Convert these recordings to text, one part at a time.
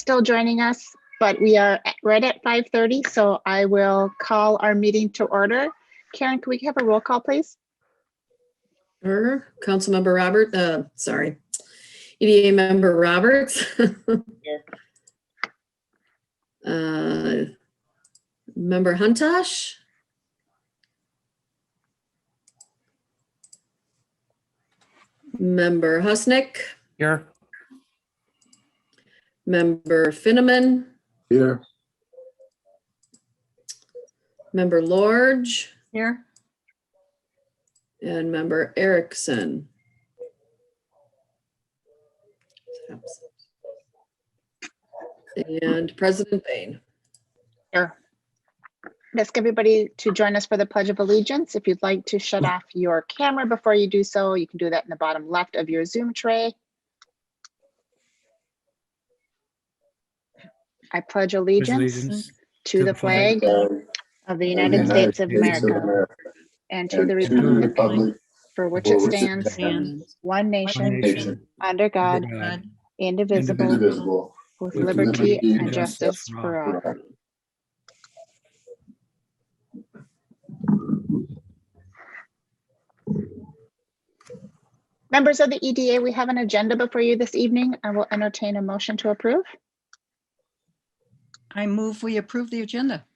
still joining us, but we are right at 5:30, so I will call our meeting to order. Karen, can we have a roll call, please? Sure. Councilmember EDA member Roberts. Here. Member Huntosh. Member Husnick. Here. Member Finneman. Here. Member Lorge. Here. And Member Erickson. And President Bain. Here. Ask everybody to join us for the Pledge of Allegiance. If you'd like to shut off your camera before you do so, you can do that in the bottom left of your Zoom tray. I pledge allegiance to the flag of the United States of America and to the republic for which it stands, one nation, under God, indivisible, with liberty and justice for all. Members of the EDA, we have an agenda before you this evening. I will entertain a motion to approve. I move we approve the agenda.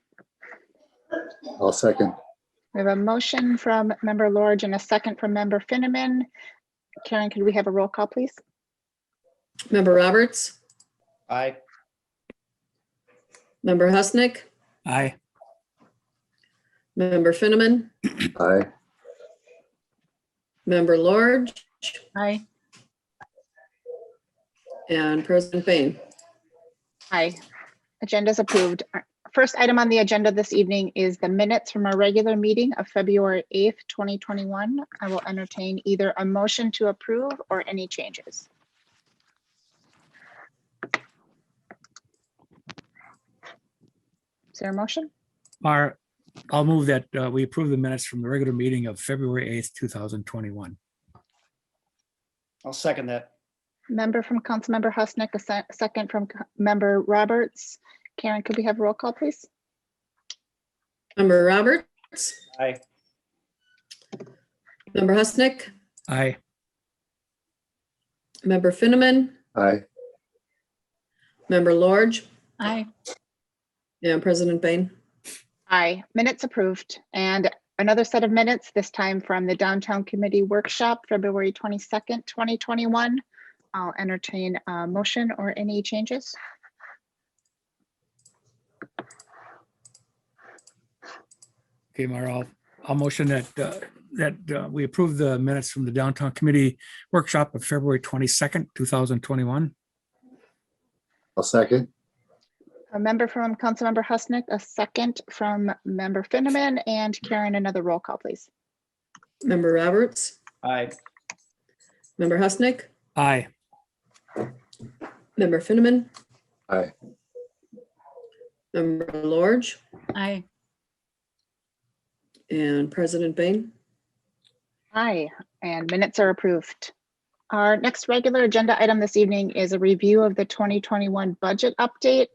I'll second. We have a motion from Member Lorge and a second from Member Finneman. Karen, could we have a roll call, please? Member Roberts. Aye. Member Husnick. Aye. Member Finneman. Aye. Member Lorge. Aye. And President Bain. Aye. Agenda is approved. Our first item on the agenda this evening is the minutes from our regular meeting of February 8th, 2021. I will entertain either a motion to approve or any changes. Is there a motion? I'll move that we approve the minutes from the regular meeting of February 8th, 2021. I'll second that. Member from Councilmember Husnick, a second from Member Roberts. Karen, could we have a roll call, please? Member Roberts. Aye. Member Husnick. Aye. Member Finneman. Aye. Member Lorge. Aye. And President Bain. Aye, minutes approved. And another set of minutes, this time from the Downtown Committee Workshop, February 22nd, 2021. I'll entertain a motion or any changes. Okay, Mara, I'll motion that we approve the minutes from the Downtown Committee Workshop of February 22nd, 2021. I'll second. A member from Councilmember Husnick, a second from Member Finneman, and Karen, another roll call, please. Member Roberts. Aye. Member Husnick. Aye. Member Finneman. Aye. Member Lorge. Aye. And President Bain. Aye, and minutes are approved. Our next regular agenda item this evening is a review of the 2021 budget update.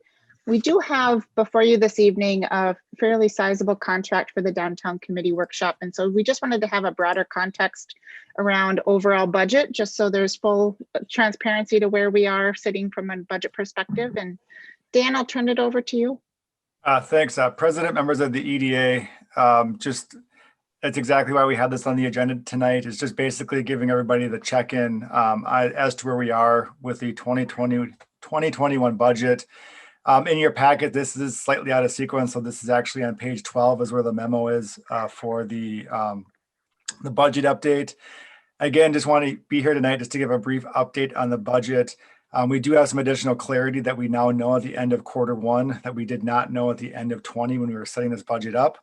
We do have before you this evening a fairly sizable contract for the Downtown Committee Workshop. And so we just wanted to have a broader context around overall budget, just so there's full transparency to where we are sitting from a budget perspective. And Dan, I'll turn it over to you. Thanks, President, members of the EDA. That's exactly why we had this on the agenda tonight. It's just basically giving everybody the check-in as to where we are with the 2021 budget. In your packet, this is slightly out of sequence, so this is actually on page 12 is where the memo is for the budget update. Again, just want to be here tonight just to give a brief update on the budget. We do have some additional clarity that we now know at the end of Q1 that we did not know at the end of 20 when we were setting this budget up.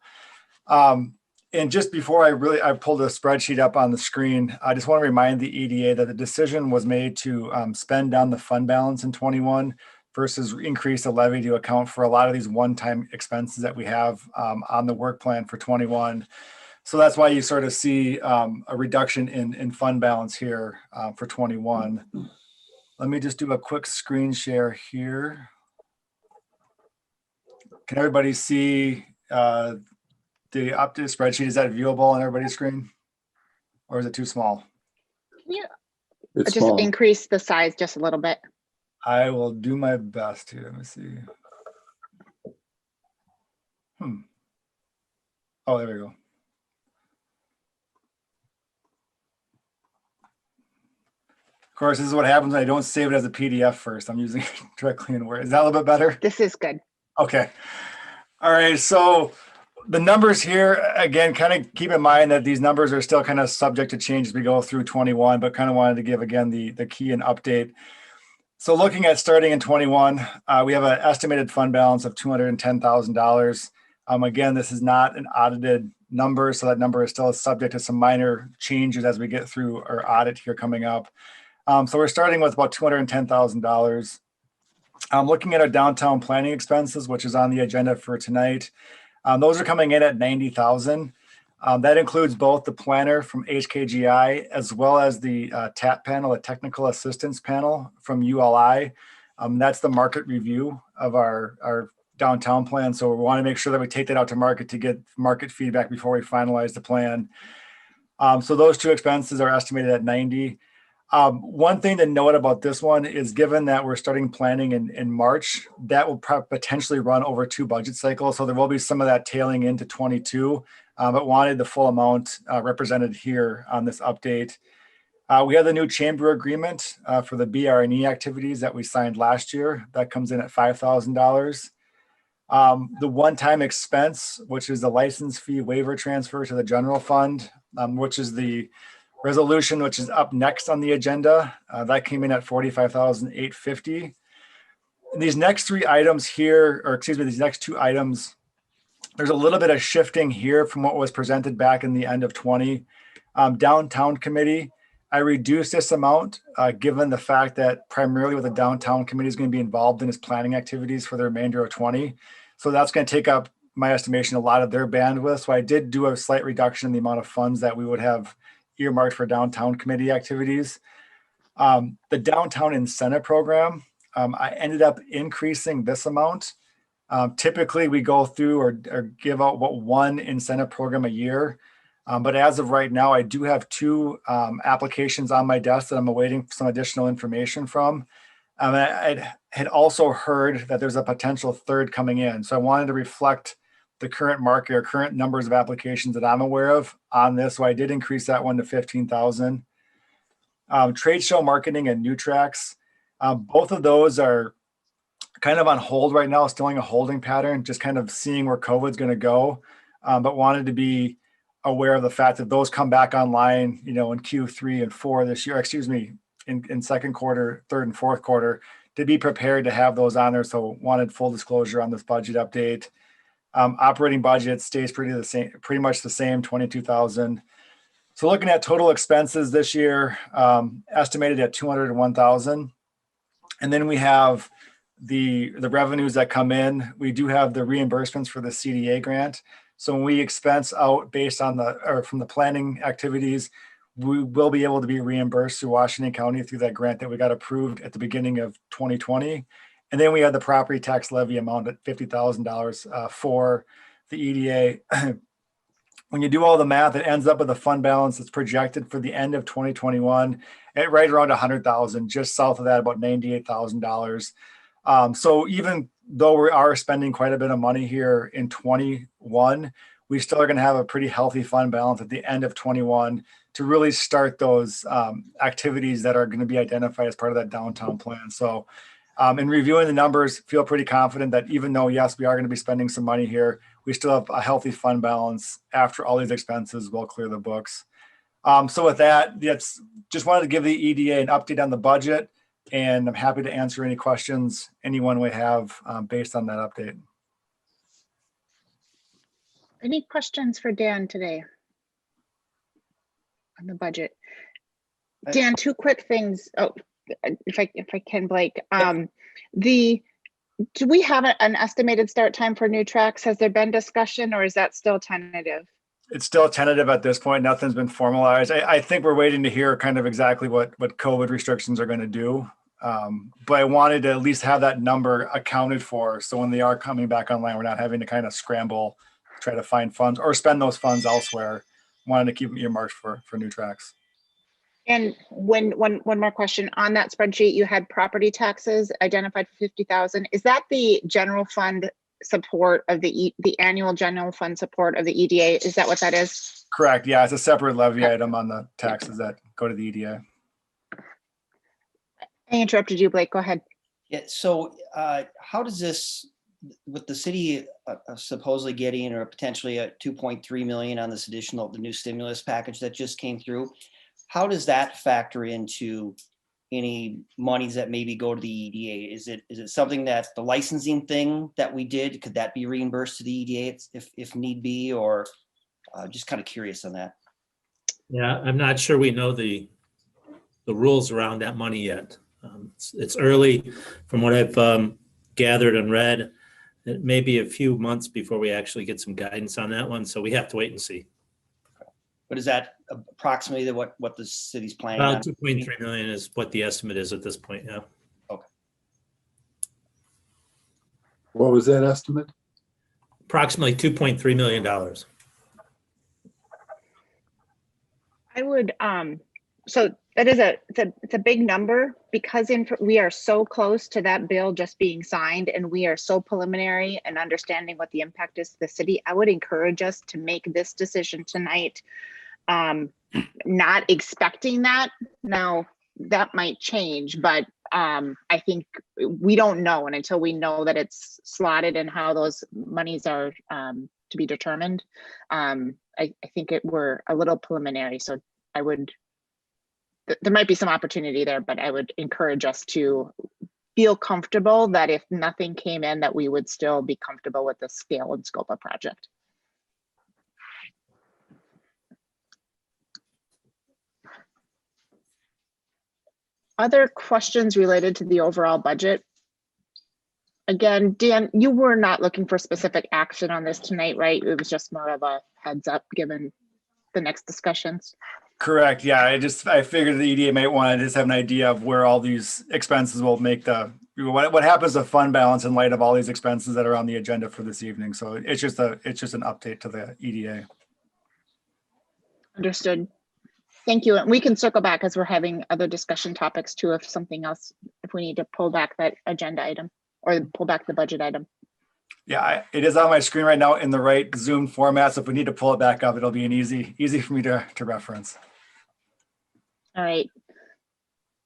And just before I pulled a spreadsheet up on the screen, I just want to remind the EDA that the decision was made to spend down the fund balance in 21 versus increase the levy to account for a lot of these one-time expenses that we have on the work plan for 21. So that's why you sort of see a reduction in fund balance here for 21. Let me just do a quick screen share here. Can everybody see the updated spreadsheet? Is that viewable on everybody's screen? Or is it too small? Can you It's just small. increase the size just a little bit? I will do my best here. Let me see. Oh, there we go. Of course, this is what happens when I don't save it as a PDF first. I'm using it directly in Word. Is that a little bit better? This is good. Okay. All right. So the numbers here, again, kind of keep in mind that these numbers are still kind of subject to change as we go through 21, but kind of wanted to give, again, the key and update. So looking at starting in 21, we have an estimated fund balance of $210,000. Again, this is not an audited number, so that number is still subject to some minor changes as we get through our audit here coming up. So we're starting with about $210,000. Looking at our downtown planning expenses, which is on the agenda for tonight, those are coming in at $90,000. That includes both the planner from Hkgi as well as the TAP panel, a technical assistance panel from ULI. That's the market review of our downtown plan. So we want to make sure that we take that out to market to get market feedback before we finalize the plan. So those two expenses are estimated at 90. One thing to note about this one is given that we're starting planning in March, that will potentially run over 2 budget cycles. So there will be some of that tailing into 22, but wanted the full amount represented here on this update. We have the new chamber agreement for the BR&E activities that we signed last year. That comes in at $5,000. The one-time expense, which is the license fee waiver transfer to the general fund, which is the resolution, which is up next on the agenda. That came in at $45,850. These next 3 items here, or excuse me, these next 2 items, there's a little bit of shifting here from what was presented back in the end of 20. Downtown committee, I reduced this amount given the fact that primarily what the downtown committee is going to be involved in is planning activities for the remainder of 20. So that's going to take up, my estimation, a lot of their bandwidth. So I did do a slight reduction in the amount of funds that we would have earmarked for downtown committee activities. The downtown incentive program, I ended up increasing this amount. Typically we go through or give out one incentive program a year. But as of right now, I do have 2 applications on my desk that I'm awaiting some additional information from. I had also heard that there's a potential 3rd coming in. So I wanted to reflect the current market or current numbers of applications that I'm aware of on this. So I did increase that one to 15,000. Trade show marketing and Retraction. Both of those are kind of on hold right now, still in a holding pattern, just kind of seeing where COVID's going to go. But wanted to be aware of the fact that those come back online, in Q3 and 4 this year, excuse me, in second quarter, third and fourth quarter, to be prepared to have those on there. So wanted full disclosure on this budget update. Operating budget stays pretty much the same, 22,000. So looking at total expenses this year, estimated at 201,000. And then we have the revenues that come in. We do have the reimbursements for the CDA grant. So when we expense out based on from the planning activities, we will be able to be reimbursed through Washington County through that grant that we got approved at the beginning of 2020. And then we had the property tax levy amount at $50,000 for the EDA. When you do all the math, it ends up with a fund balance that's projected for the end of 2021 at right around 100,000, just south of that, about $98,000. So even though we are spending quite a bit of money here in 21, we still are going to have a pretty healthy fund balance at the end of 21 to really start those activities that are going to be identified as part of that downtown plan. So in reviewing the numbers, feel pretty confident that even though, yes, we are going to be spending some money here, we still have a healthy fund balance after all these expenses will clear the books. So with that, just wanted to give the EDA an update on the budget, and I'm happy to answer any questions anyone would have based on that update. Any questions for Dan today on the budget? Dan, 2 quick things. Oh, if I can, Blake. Do we have an estimated start time for Retraction? Has there been discussion, or is that still tentative? It's still tentative at this point. Nothing's been formalized. I think we're waiting to hear kind of exactly what COVID restrictions are going to do. But I wanted to at least have that number accounted for. So when they are coming back online, we're not having to kind of scramble, try to find funds or spend those funds elsewhere. Wanted to keep them earmarked for new tracks. And one more question on that spreadsheet, you had property taxes identified for 50,000. Is that the general fund support of the annual general fund support of the EDA? Is that what that is? Correct. Yeah, it's a separate levy item on the taxes that go to the EDA. I interrupted you, Blake. Go ahead. Yeah, so how does this, with the city supposedly getting or potentially a 2.3 million on this additional, the new stimulus package that just came through, how does that factor into any monies that maybe go to the EDA? Is it something that the licensing thing that we did, could that be reimbursed to the EDA if need be, or just kind of curious on that? Yeah, I'm not sure we know the rules around that money yet. It's early from what I've gathered and read. It may be a few months before we actually get some guidance on that one. So we have to wait and see. But is that approximately what the city's planning on? About 2.3 million is what the estimate is at this point. Yeah. Okay. What was that estimate? Approximately $2.3 million. I would, so that is it's a big number because we are so close to that bill just being signed and we are so preliminary and understanding what the impact is to the city. I would encourage us to make this decision tonight, not expecting that. Now that might change, but I think we don't know. And until we know that it's slotted and how those monies are to be determined, I think we're a little preliminary. So I would, there might be some opportunity there, but I would encourage us to feel comfortable that if nothing came in, that we would still be comfortable with the scale and scope of project. Other questions related to the overall budget? Again, Dan, you were not looking for specific action on this tonight, right? It was just more of a heads up given the next discussions. Correct. Yeah, I figured the EDA might want to just have an idea of where all these expenses will make what happens to fund balance in light of all these expenses that are on the agenda for this evening. So it's just an update to the EDA. Understood. Thank you. And we can circle back as we're having other discussion topics too, if something else, if we need to pull back that agenda item or pull back the budget item. Yeah, it is on my screen right now in the right Zoom format. So if we need to pull it back up, it'll be an easy for me to reference. All right.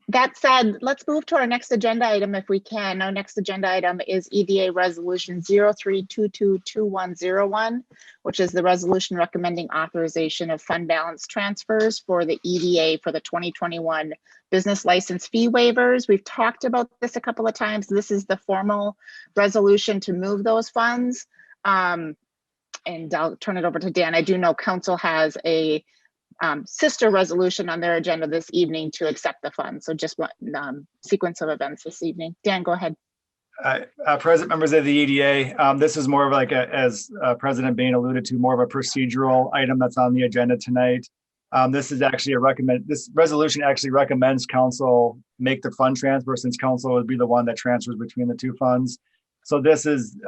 That said, let's move to our next agenda item if we can. Our next agenda item is EDA Resolution 03222101, which is the resolution recommending authorization of fund balance transfers for the EDA for the 2021 business license fee waivers. We've talked about this a couple of times. This is the formal resolution to move those funds. And I'll turn it over to Dan. I do know council has a sister resolution on their agenda this evening to accept the funds. So just one sequence of events this evening. Dan, go ahead. Present members of the EDA, this is more of like as President Bain alluded to, more of a procedural item that's on the agenda tonight. This is actually this resolution actually recommends council make the fund transfer since council would be the one that transfers between the two funds. So this is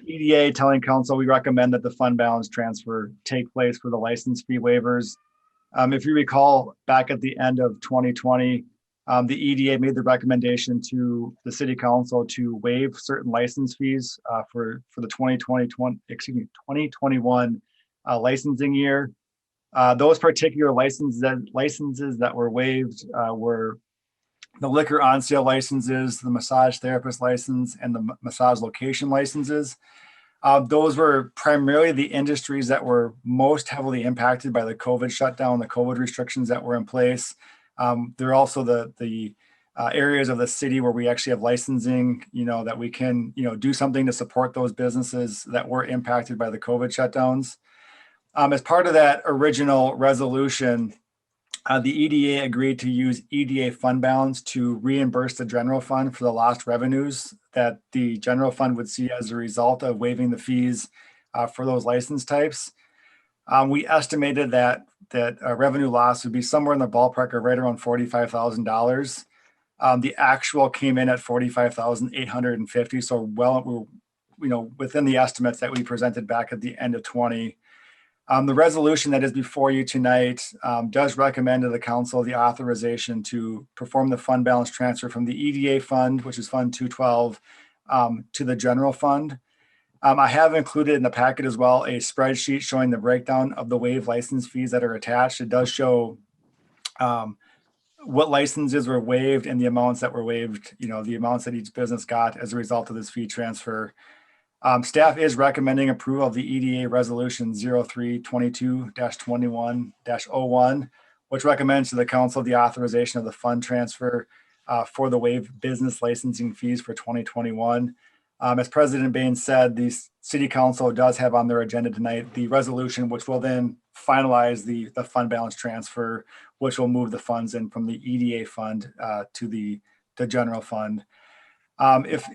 EDA telling council we recommend that the fund balance transfer take place for the license fee waivers. If you recall, back at the end of 2020, the EDA made the recommendation to the city council to waive certain license fees for the 2021 licensing year. Those particular licenses that were waived were the liquor on sale licenses, the massage therapist license, and the massage location licenses. Those were primarily the industries that were most heavily impacted by the COVID shutdown, the COVID restrictions that were in place. They're also the areas of the city where we actually have licensing, that we can, do something to support those businesses that were impacted by the COVID shutdowns. As part of that original resolution, the EDA agreed to use EDA fund balance to reimburse the general fund for the lost revenues that the general fund would see as a result of waiving the fees for those license types. We estimated that revenue loss would be somewhere in the ballpark of right around $45,000. The actual came in at 45,850. So we're within the estimates that we presented back at the end of 20. The resolution that is before you tonight does recommend to the council the authorization to perform the fund balance transfer from the EDA fund, which is Fund 212, to the general fund. I have included in the packet as well a spreadsheet showing the breakdown of the waive license fees that are attached. It does show what licenses were waived and the amounts that were waived, the amounts that each business got as a result of this fee transfer. Staff is recommending approval of the EDA Resolution 0322-21-01, which recommends to the council the authorization of the fund transfer for the waived business licensing fees for 2021. As President Bain said, the City Council does have on their agenda tonight the resolution, which will then finalize the fund balance transfer, which will move the funds in from the EDA fund to the general fund. If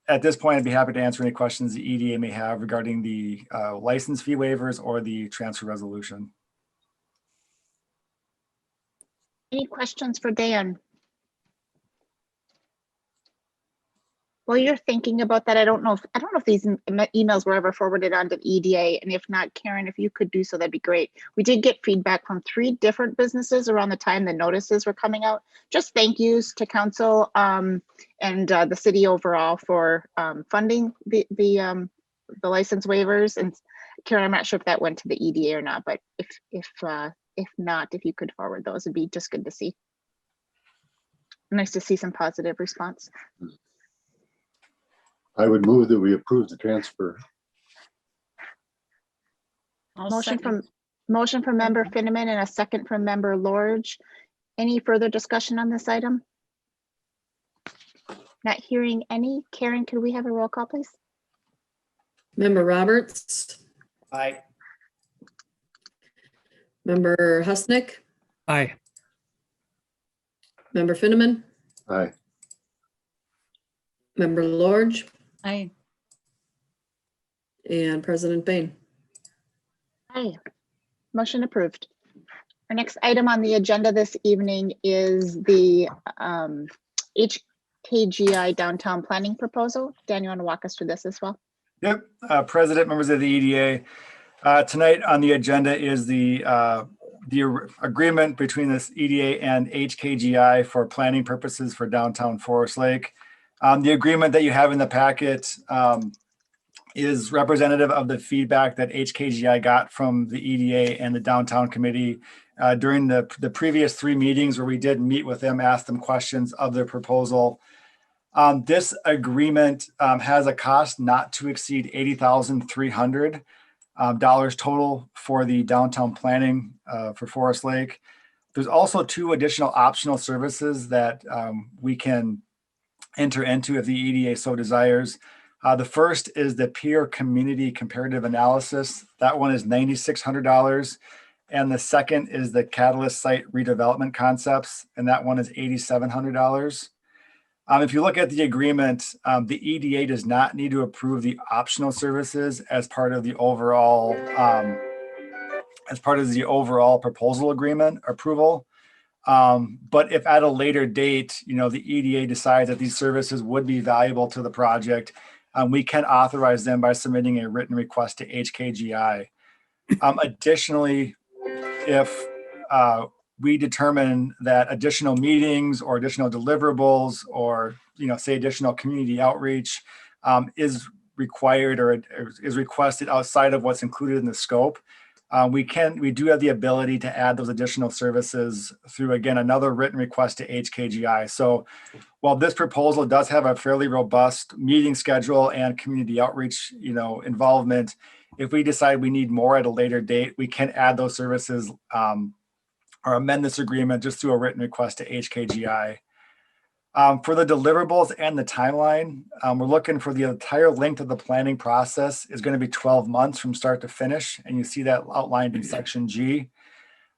at this point, I'd be happy to answer any questions the EDA may have regarding the license fee waivers or the transfer resolution. Any questions for Dan? While you're thinking about that, I don't know if these emails were ever forwarded on to EDA, and if not, Karen, if you could do so, that'd be great. We did get feedback from 3 different businesses around the time the notices were coming out. Just thank yous to council and the city overall for funding the license waivers. And Karen, I'm not sure if that went to the EDA or not, but if not, if you could forward those, it'd be just good to see. Nice to see some positive response. I would move that we approve the transfer. I'll Motion second. from member Finneman and a second from member Lorge. Any further discussion on this item? Not hearing any. Karen, could we have a roll call, please? Member Roberts, Aye. Member Husnick, Aye. Member Finneman, Aye. Member Lorge, Aye. and President Bain. Aye. Motion approved. Our next item on the agenda this evening is the Hkgi downtown planning proposal. Dan, you want to walk us through this as well? Yep, President, members of the EDA. Tonight on the agenda is the agreement between this EDA and Hkgi for planning purposes for downtown Forest Lake. The agreement that you have in the packet is representative of the feedback that Hkgi got from the EDA and the downtown committee during the previous 3 meetings where we did meet with them, ask them questions of their proposal. This agreement has a cost not to exceed $80,300 total for the downtown planning for Forest Lake. There's also 2 additional optional services that we can enter into if the EDA so desires. The first is the peer community comparative analysis. That one is $9,600. And the second is the catalyst site redevelopment concepts. And that one is $8,700. If you look at the agreement, the EDA does not need to approve the optional services as part of the overall proposal agreement approval. But if at a later date, the EDA decides that these services would be valuable to the project, we can authorize them by submitting a written request to Hkgi. Additionally, if we determine that additional meetings or additional deliverables or, say additional community outreach is required or is requested outside of what's included in the scope, we do have the ability to add those additional services through, again, another written request to Hkgi. So while this proposal does have a fairly robust meeting schedule and community outreach, involvement, if we decide we need more at a later date, we can add those services or amend this agreement just through a written request to Hkgi. For the deliverables and the timeline, we're looking for the entire length of the planning process is going to be 12 months from start to finish. And you see that outlined in section G.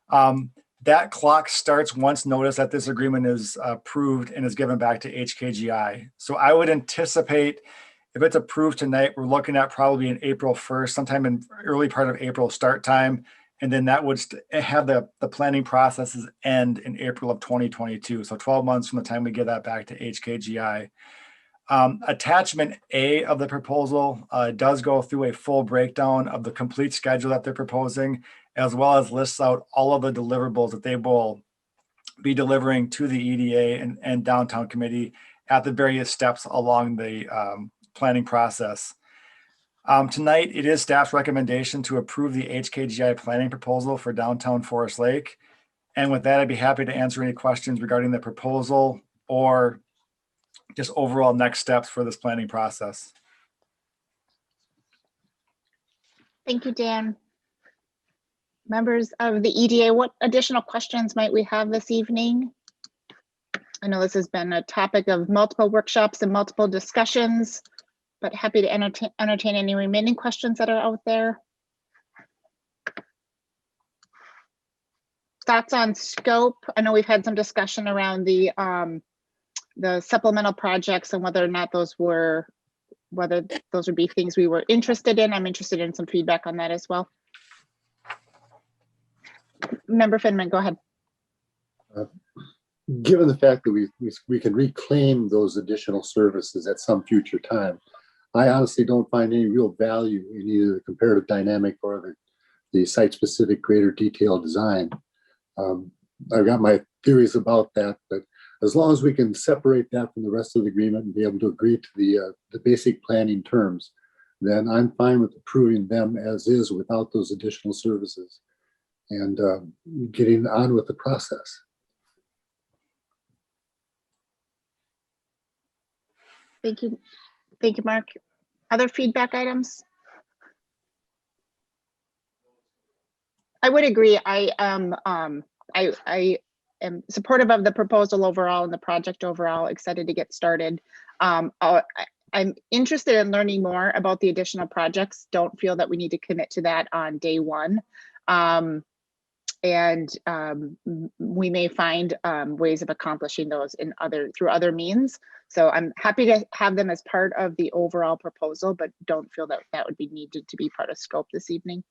That clock starts once notice that this agreement is approved and is given back to Hkgi. So I would anticipate if it's approved tonight, we're looking at probably an April 1st, sometime in early part of April start time. And then that would have the planning processes end in April of 2022. So 12 months from the time we get that back to HKGI. Attachment A of the proposal does go through a full breakdown of the complete schedule that they're proposing, as well as lists out all of the deliverables that they will be delivering to the EDA and downtown committee at the various steps along the planning process. Tonight, it is staff's recommendation to approve the HKGI planning proposal for downtown Forest Lake. And with that, I'd be happy to answer any questions regarding the proposal or just overall next steps for this planning process. Thank you, Dan. Members of the EDA, what additional questions might we have this evening? I know this has been a topic of multiple workshops and multiple discussions, but happy to entertain any remaining questions that are out there. Thoughts on scope? I know we've had some discussion around the supplemental projects and whether or not whether those would be things we were interested in. I'm interested in some feedback on that as well. Member Finman, go ahead. Given the fact that we can reclaim those additional services at some future time, I honestly don't find any real value in either the comparative dynamic or the site-specific greater detail design. I've got my theories about that, but as long as we can separate that from the rest of the agreement and be able to agree to the basic planning terms, then I'm fine with approving them as is without those additional services and getting on with the process. Thank you. Thank you, Mark. Other feedback items? I would agree. I am supportive of the proposal overall and the project overall, excited to get started. I'm interested in learning more about the additional projects. Don't feel that we need to commit to that on day one. We may find ways of accomplishing those through other means. So I'm happy to have them as part of the overall proposal, but don't feel that that would be needed to be part of scope this evening.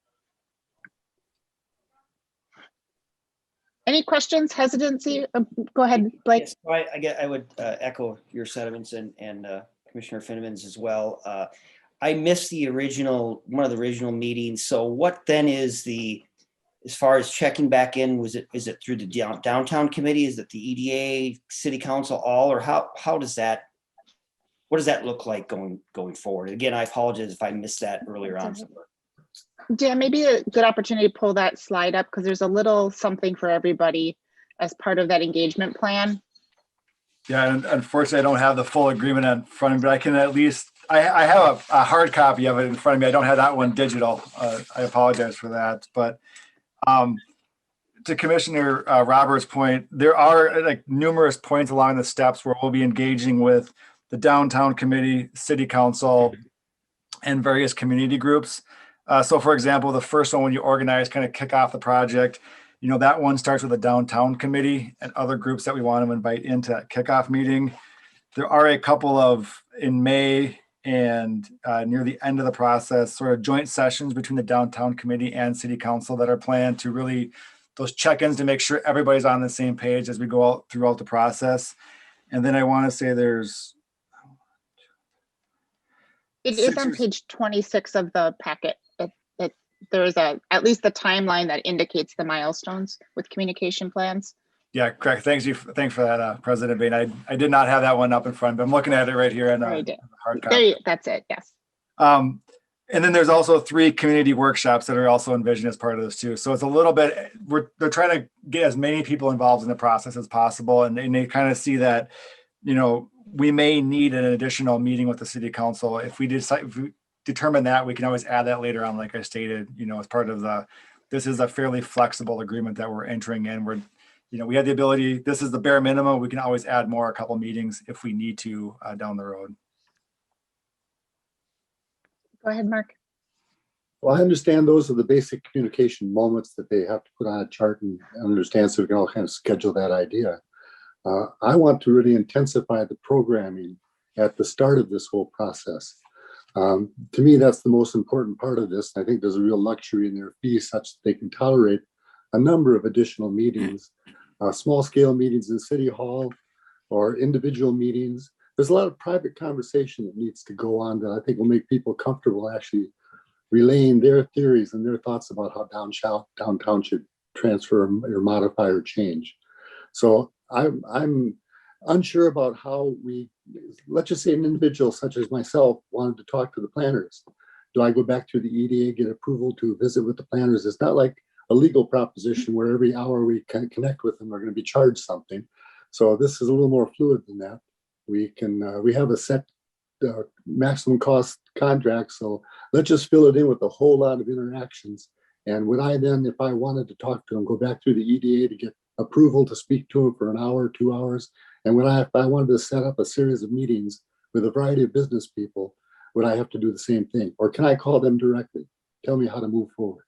Any questions, hesitancy? Go ahead, Blake. Yes, I would echo your sentiments and Commissioner Finneman's as well. I missed one of the original meetings. So what then is as far as checking back in, is it through the downtown committee? Is it the EDA, city council, all, or what does that look like going forward? Again, I apologize if I missed that earlier on somewhere. Dan, maybe a good opportunity to pull that slide up because there's a little something for everybody as part of that engagement plan. Yeah, and unfortunately, I don't have the full agreement in front of me, but I can at least, I have a hard copy of it in front of me. I don't have that one digital. I apologize for that. But to Commissioner Roberts' point, there are numerous points along the steps where we'll be engaging with the downtown committee, city council, and various community groups. So for example, the first one, when you organize, kind of kick off the project, that one starts with the downtown committee and other groups that we want to invite into that kickoff meeting. There are a couple in May and near the end of the process, sort of joint sessions between the downtown committee and city council that are planned to really those check-ins to make sure everybody's on the same page as we go out throughout the process. And then I want to say it is on page 26 of the packet. There is at least the timeline that indicates the milestones with communication plans. Yeah, correct. Thanks for that, President Bain. I did not have that one up in front, but I'm looking at it right here in the hard copy. That's it. Yes. And then there's also 3 community workshops that are also envisioned as part of this too. So it's a little bit, they're trying to get as many people involved in the process as possible. And they kind of see that, we may need an additional meeting with the city council. If we determine that, we can always add that later on, like I stated, as part of this is a fairly flexible agreement that we're entering in. We have the ability, this is the bare minimum. We can always add more, a couple meetings if we need to down the road. Go ahead, Mark. Well, I understand those are the basic communication moments that they have to put on a chart and understand, so we can all kind of schedule that idea. I want to really intensify the programming at the start of this whole process. To me, that's the most important part of this. I think there's a real luxury in their fees such that they can tolerate a number of additional meetings, small scale meetings in City Hall or individual meetings. There's a lot of private conversation that needs to go on that I think will make people comfortable actually relaying their theories and their thoughts about how downtown should transfer or modify or change. So I'm unsure about how let's just say an individual such as myself wanted to talk to the planners. Do I go back to the EDA, get approval to visit with the planners? It's not like a legal proposition where every hour we can connect with them, we're going to be charged something. So this is a little more fluid than that. We have a set maximum cost contract. So let's just fill it in with a whole lot of interactions. And would I then, if I wanted to talk to them, go back through the EDA to get approval to speak to them for an hour, 2 hours? And if I wanted to set up a series of meetings with a variety of business people, would I have to do the same thing? Or can I call them directly? Tell me how to move forward.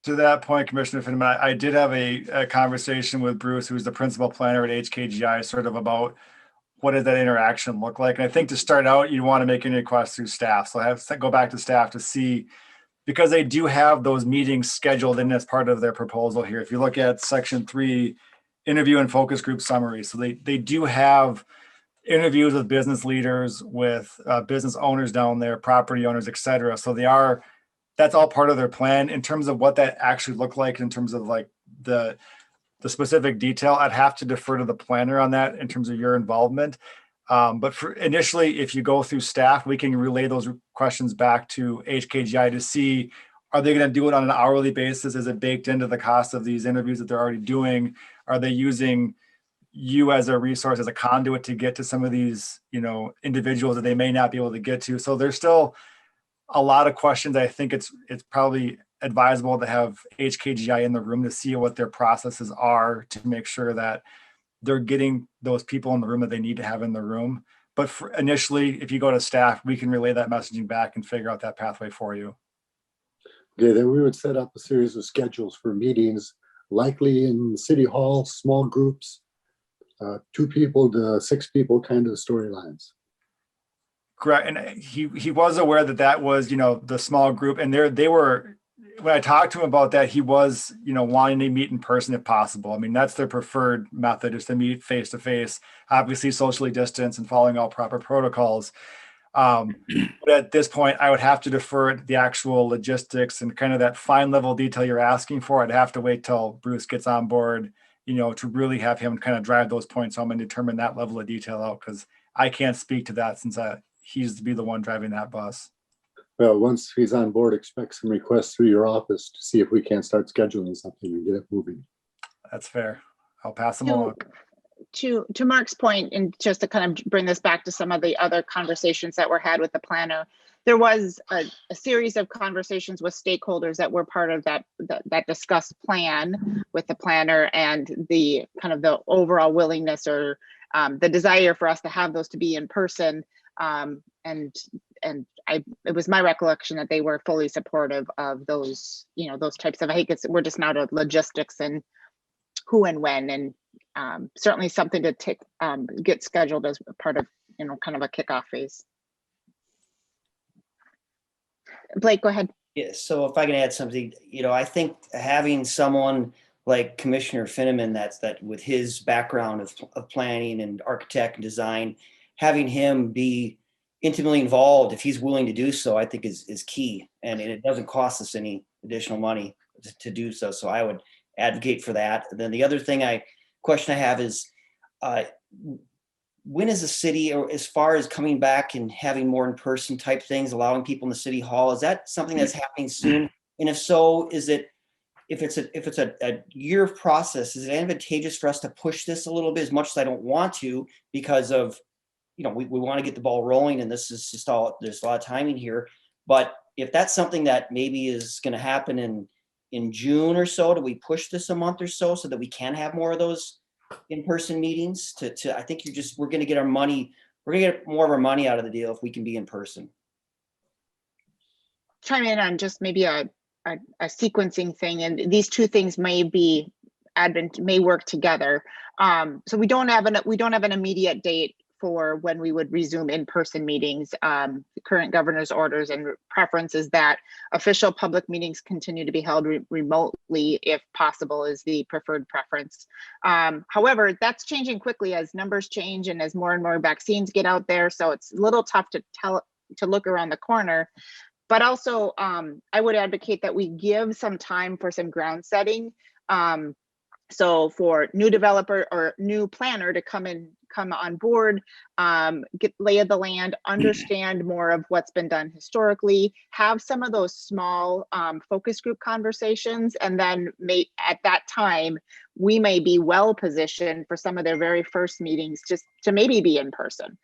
To that point, Commissioner Finneman, I did have a conversation with Bruce, who's the principal planner at HKGI, sort of about what does that interaction look like. And I think to start out, you want to make any requests through staff. So I have to go back to staff to see, because they do have those meetings scheduled in as part of their proposal here. If you look at section 3, interview and focus group summary. So they do have interviews with business leaders, with business owners down there, property owners, et cetera. So that's all part of their plan. In terms of what that actually looked like, in terms of like the specific detail, I'd have to defer to the planner on that in terms of your involvement. But for initially, if you go through staff, we can relay those questions back to HKGI to see, are they going to do it on an hourly basis? Is it baked into the cost of these interviews that they're already doing? Are they using you as a resource, as a conduit to get to some of these, individuals that they may not be able to get to? So there's still a lot of questions. I think it's probably advisable to have HKGI in the room to see what their processes are to make sure that they're getting those people in the room that they need to have in the room. But initially, if you go to staff, we can relay that messaging back and figure out that pathway for you. Okay, then we would set up a series of schedules for meetings, likely in City Hall, small groups, 2 people to 6 people kind of storylines. Correct. And he was aware that was, the small group, and they were, when I talked to him about that, he was, wanting to meet in person if possible. I mean, that's their preferred method, is to meet face to face, obviously socially distanced and following all proper protocols. But at this point, I would have to defer the actual logistics and kind of that fine level detail you're asking for. I'd have to wait till Bruce gets on board, to really have him kind of drive those points home and determine that level of detail out, because I can't speak to that since he's to be the one driving that bus. Well, once he's on board, expect some requests through your office to see if we can't start scheduling something and get it moving. That's fair. I'll pass them along. To Mark's point, and just to kind of bring this back to some of the other conversations that were had with the planner, there was a series of conversations with stakeholders that were part of that discussed plan with the planner, and the kind of the overall willingness or the desire for us to have those to be in person. It was my recollection that they were fully supportive of those, those types of, we're just now to logistics and who and when, and certainly something to get scheduled as part of, kind of a kickoff phase. Blake, go ahead. Yeah, so if I can add something, I think having someone like Commissioner Finneman, that with his background of planning and architect and design, having him be intimately involved, if he's willing to do so, I think is key. And it doesn't cost us any additional money to do so. So I would advocate for that. And then the other question I have is, when is the city, or as far as coming back and having more in-person type things, allowing people in the city hall, is that something that's happening soon? And if so, if it's a year of process, is it advantageous for us to push this a little bit, as much as I don't want to, because of, we want to get the ball rolling, and this is just there's a lot of timing here. But if that's something that maybe is going to happen in June or so, do we push this a month or so that we can have more of those in-person meetings? I think we're going to get more of our money out of the deal if we can be in person. Chime in on just maybe a sequencing thing, and these two things may work together. So we don't have an immediate date for when we would resume in-person meetings. The current governor's orders and preference is that official public meetings continue to be held remotely if possible, is the preferred preference. However, that's changing quickly as numbers change and as more and more vaccines get out there. So it's a little tough to look around the corner. But also, I would advocate that we give some time for some ground setting. So for new developer or new planner to come on board, get lay of the land, understand more of what's been done historically, have some of those small focus group conversations, and then at that time, we may be well positioned for some of their very first meetings just to maybe be in person.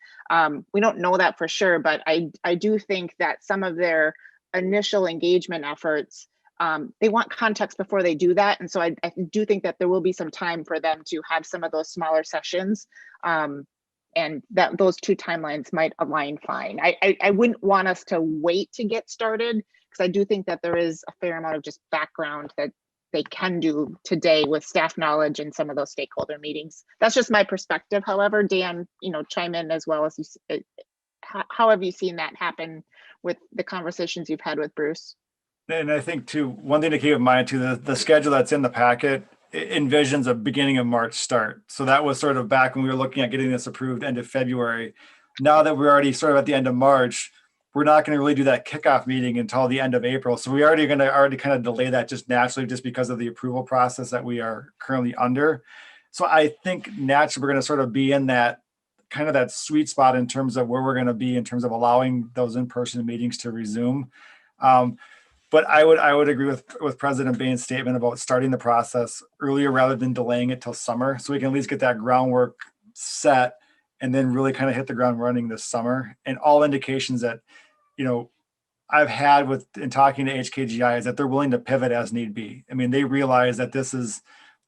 We don't know that for sure, but I do think that some of their initial engagement efforts, they want context before they do that. And so I do think that there will be some time for them to have some of those smaller sessions, and that those two timelines might align fine. I wouldn't want us to wait to get started, because I do think that there is a fair amount of just background that they can do today with staff knowledge and some of those stakeholder meetings. That's just my perspective. However, Dan, chime in as well as you. How have you seen that happen with the conversations you've had with Bruce? And I think too, one thing to keep in mind too, the schedule that's in the packet envisions a beginning of March start. So that was sort of back when we were looking at getting this approved end of February. Now that we're already sort of at the end of March, we're not going to really do that kickoff meeting until the end of April. So we already kind of delay that just naturally, just because of the approval process that we are currently under. So I think naturally we're going to sort of be in that kind of that sweet spot in terms of where we're going to be in terms of allowing those in-person meetings to resume. But I would agree with President Bain's statement about starting the process earlier rather than delaying it till summer, so we can at least get that groundwork set and then really kind of hit the ground running this summer. And all indications that, I've had in talking to Hkgi is that they're willing to pivot as need be. I mean, they realize that this is,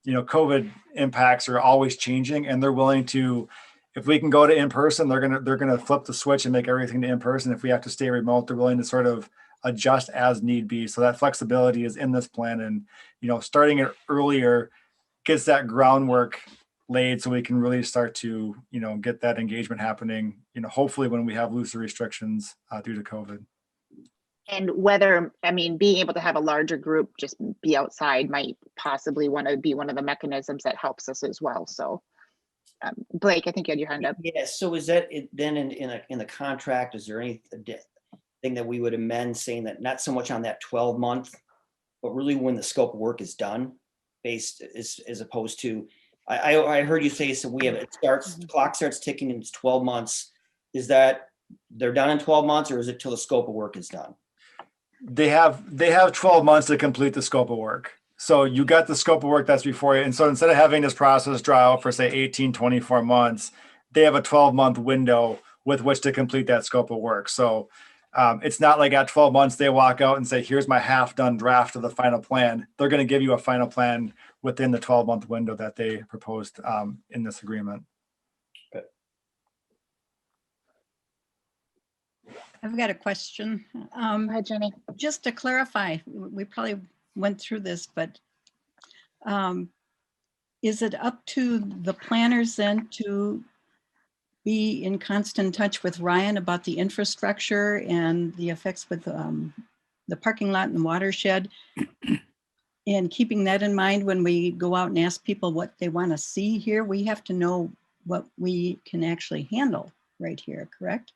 COVID impacts are always changing, and they're willing to, if we can go to in-person, they're gonna flip the switch and make everything to in-person. If we have to stay remote, they're willing to sort of adjust as need be. So that flexibility is in this plan, and starting it earlier gets that groundwork laid so we can really start to get that engagement happening, hopefully when we have looser restrictions due to COVID. And being able to have a larger group just be outside might possibly want to be one of the mechanisms that helps us as well. So Blake, I think you had your hand up. Yeah, so is that then in the contract, is there any thing that we would amend saying that not so much on that 12-month, but really when the scope of work is done, based as opposed to, I heard you say, so the clock starts ticking and it's 12 months. Is that they're done in 12 months, or is it till the scope of work is done? They have 12 months to complete the scope of work. So you got the scope of work that's before you. And so instead of having this process draw out for say 18, 24 months, they have a 12-month window with which to complete that scope of work. So it's not like at 12 months, they walk out and say, here's my half done draft of the final plan. They're going to give you a final plan within the 12-month window that they proposed in this agreement. I've got a question. Hi, Jenny. Just to clarify, we probably went through this, but is it up to the planners then to be in constant touch with Ryan about the infrastructure and the effects with the parking lot and the watershed, and keeping that in mind when we go out and ask people what they want to see here? We have to know what we can actually handle right here, correct?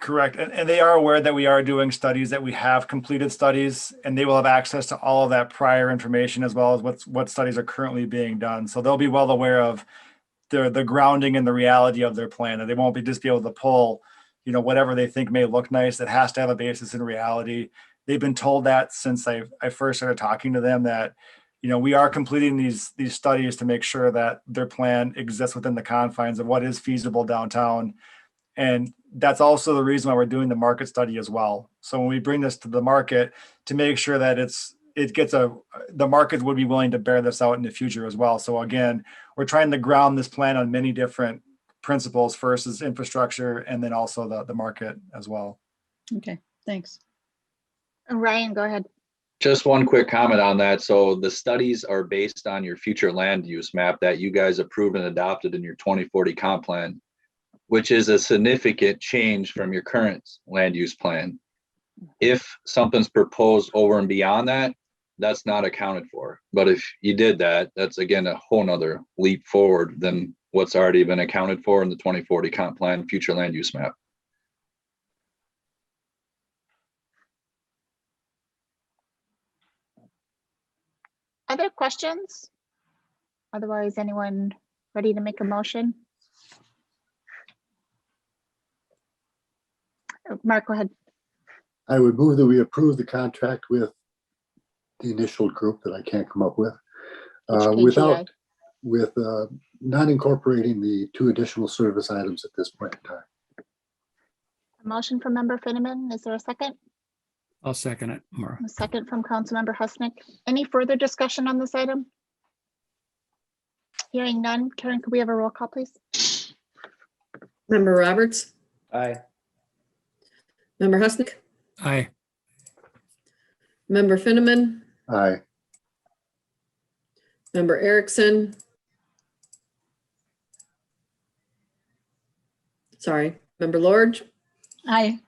Correct. And they are aware that we are doing studies, that we have completed studies, and they will have access to all of that prior information as well as what studies are currently being done. So they'll be well aware of the grounding and the reality of their plan, and they won't just be able to pull, whatever they think may look nice. It has to have a basis in reality. They've been told that since I first started talking to them, that we are completing these studies to make sure that their plan exists within the confines of what is feasible downtown. And that's also the reason why we're doing the market study as well. So when we bring this to the market, to make sure that the market would be willing to bear this out in the future as well. So again, we're trying to ground this plan on many different principles. First is infrastructure, and then also the market as well. Okay, thanks. Ryan, go ahead. Just one quick comment on that. So the studies are based on your future land use map that you guys approved and adopted in your 2040 comp plan. which is a significant change from your current land use plan. If something's proposed over and beyond that, that's not accounted for. But if you did that, that's again a whole nother leap forward than what's already been accounted for in the 2040 comp plan future land use map. Other questions? Otherwise, anyone ready to make a motion? Mark, go ahead. I would move that we approve the contract with the initial group that I can't come up with, HKGI. not incorporating the 2 additional service items at this point in time. A motion from Member Finneman. Is there a second? I'll second it, Maura. A second from Councilmember Husnick. Any further discussion on this item? Hearing none. Karen, could we have a roll call, please? Member Roberts, Aye. member Husnick, Aye. member Finneman, Aye. member Erickson. Sorry, member Lord, Aye.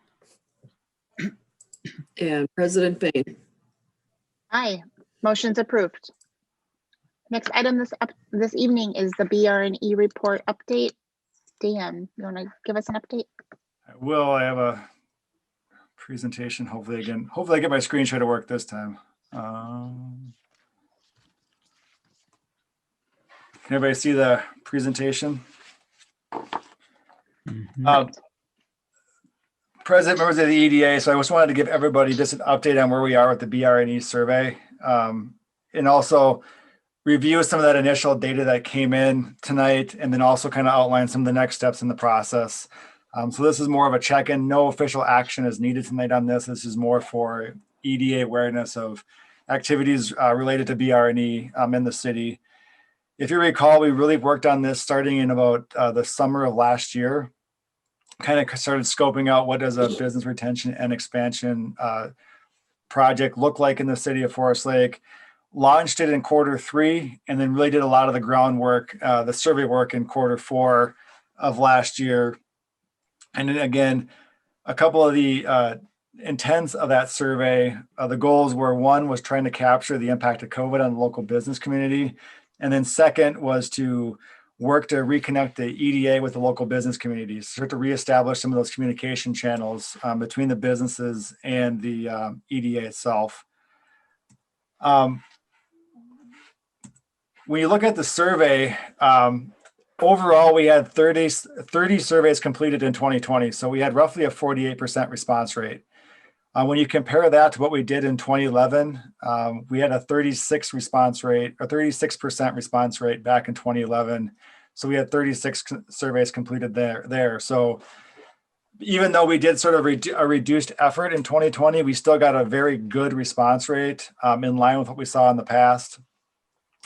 and President Bain. Aye. Motion's approved. Next item this evening is the BR&E report update. Dan, you want to give us an update? I have a presentation. Hopefully I get my screen share to work this time. Can everybody see the presentation? Mhm. President, members of the EDA, so I just wanted to give everybody just an update on where we are with the BR&E survey, and also review some of that initial data that came in tonight, and then also kind of outline some of the next steps in the process. So this is more of a check-in. No official action is needed tonight on this. This is more for EDA awareness of activities related to BR&E in the city. If you recall, we really worked on this starting in about the summer of last year. Kind of started scoping out what does a business retention and expansion project look like in the city of Forest Lake. Launched it in Q3, and then really did a lot of the groundwork, the survey work in Q4 of last year. And then again, a couple of the intents of that survey, the goals were, one was trying to capture the impact of COVID on the local business community. And then second was to work to reconnect the EDA with the local business communities, start to reestablish some of those communication channels between the businesses and the EDA itself. When you look at the survey, overall, we had 30 surveys completed in 2020. So we had roughly a 48% response rate. When you compare that to what we did in 2011, we had a 36% response rate back in 2011. So we had 36 surveys completed there. So even though we did sort of a reduced effort in 2020, we still got a very good response rate in line with what we saw in the past.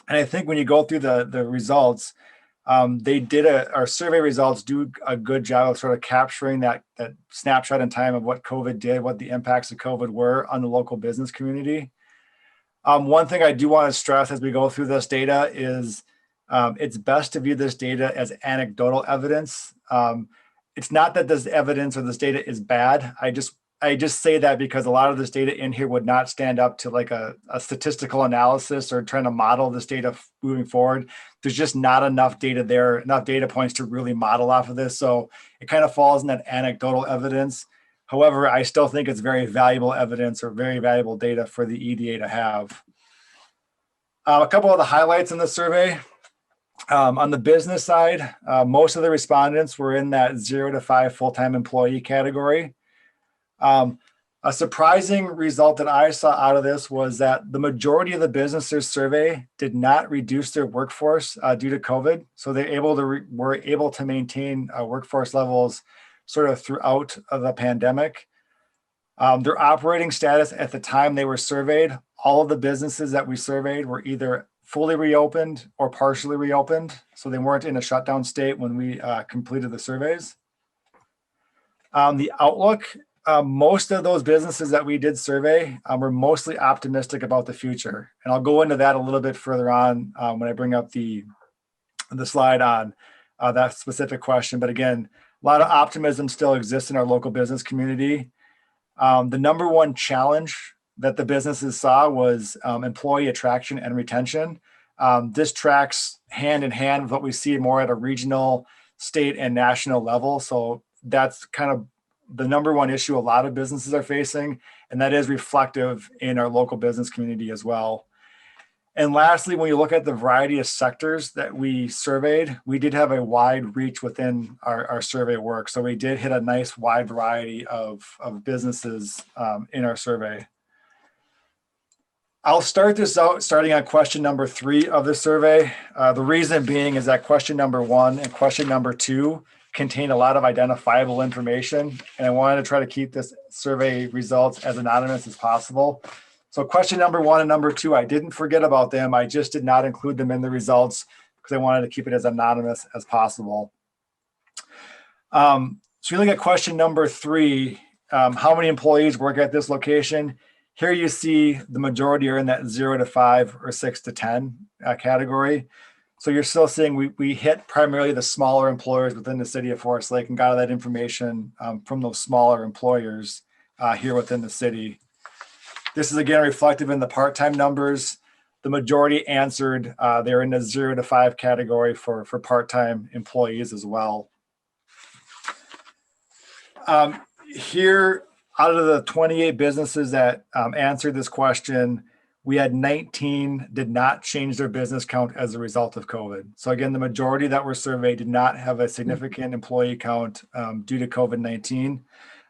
And I think when you go through the results, our survey results do a good job of sort of capturing that snapshot in time of what COVID did, what the impacts of COVID were on the local business community. One thing I do want to stress as we go through this data is it's best to view this data as anecdotal evidence. It's not that this evidence or this data is bad. I just say that because a lot of this data in here would not stand up to like a statistical analysis or trying to model this data moving forward. There's just not enough data there, enough data points to really model off of this. So it kind of falls in that anecdotal evidence. However, I still think it's very valuable evidence or very valuable data for the EDA to have. A couple of the highlights in the survey. On the business side, most of the respondents were in that 0 to 5 full-time employee category. A surprising result that I saw out of this was that the majority of the businesses surveyed did not reduce their workforce due to COVID. So they were able to maintain workforce levels sort of throughout the pandemic. Their operating status at the time they were surveyed, all of the businesses that we surveyed were either fully reopened or partially reopened. So they weren't in a shutdown state when we completed the surveys. The outlook, most of those businesses that we did survey were mostly optimistic about the future. And I'll go into that a little bit further on when I bring up the slide on that specific question. But again, A lot of optimism still exists in our local business community. The number one challenge that the businesses saw was employee attraction and retention. This tracks hand in hand with what we see more at a regional, state, and national level. So that's kind of the number one issue a lot of businesses are facing, and that is reflective in our local business community as well. And lastly, when you look at the variety of sectors that we surveyed, we did have a wide reach within our survey work. So we did hit a nice wide variety of businesses in our survey. I'll start this out starting on question number 3 of the survey. The reason being is that question number 1 and question number 2 contain a lot of identifiable information, and I wanted to try to keep this survey results as anonymous as possible. So question number 1 and number 2, I didn't forget about them. I just did not include them in the results because I wanted to keep it as anonymous as possible. So we look at question number 3, how many employees work at this location? Here you see the majority are in that 0 to 5 or 6 to 10 category. So you're still seeing we hit primarily the smaller employers within the city of Forest Lake and got all that information from those smaller employers here within the city. This is again reflective in the part-time numbers. The majority answered they're in the 0 to 5 category for part-time employees as well. Here, out of the 28 businesses that answered this question, we had 19 did not change their business count as a result of COVID. So again, the majority that were surveyed did not have a significant employee count due to COVID-19.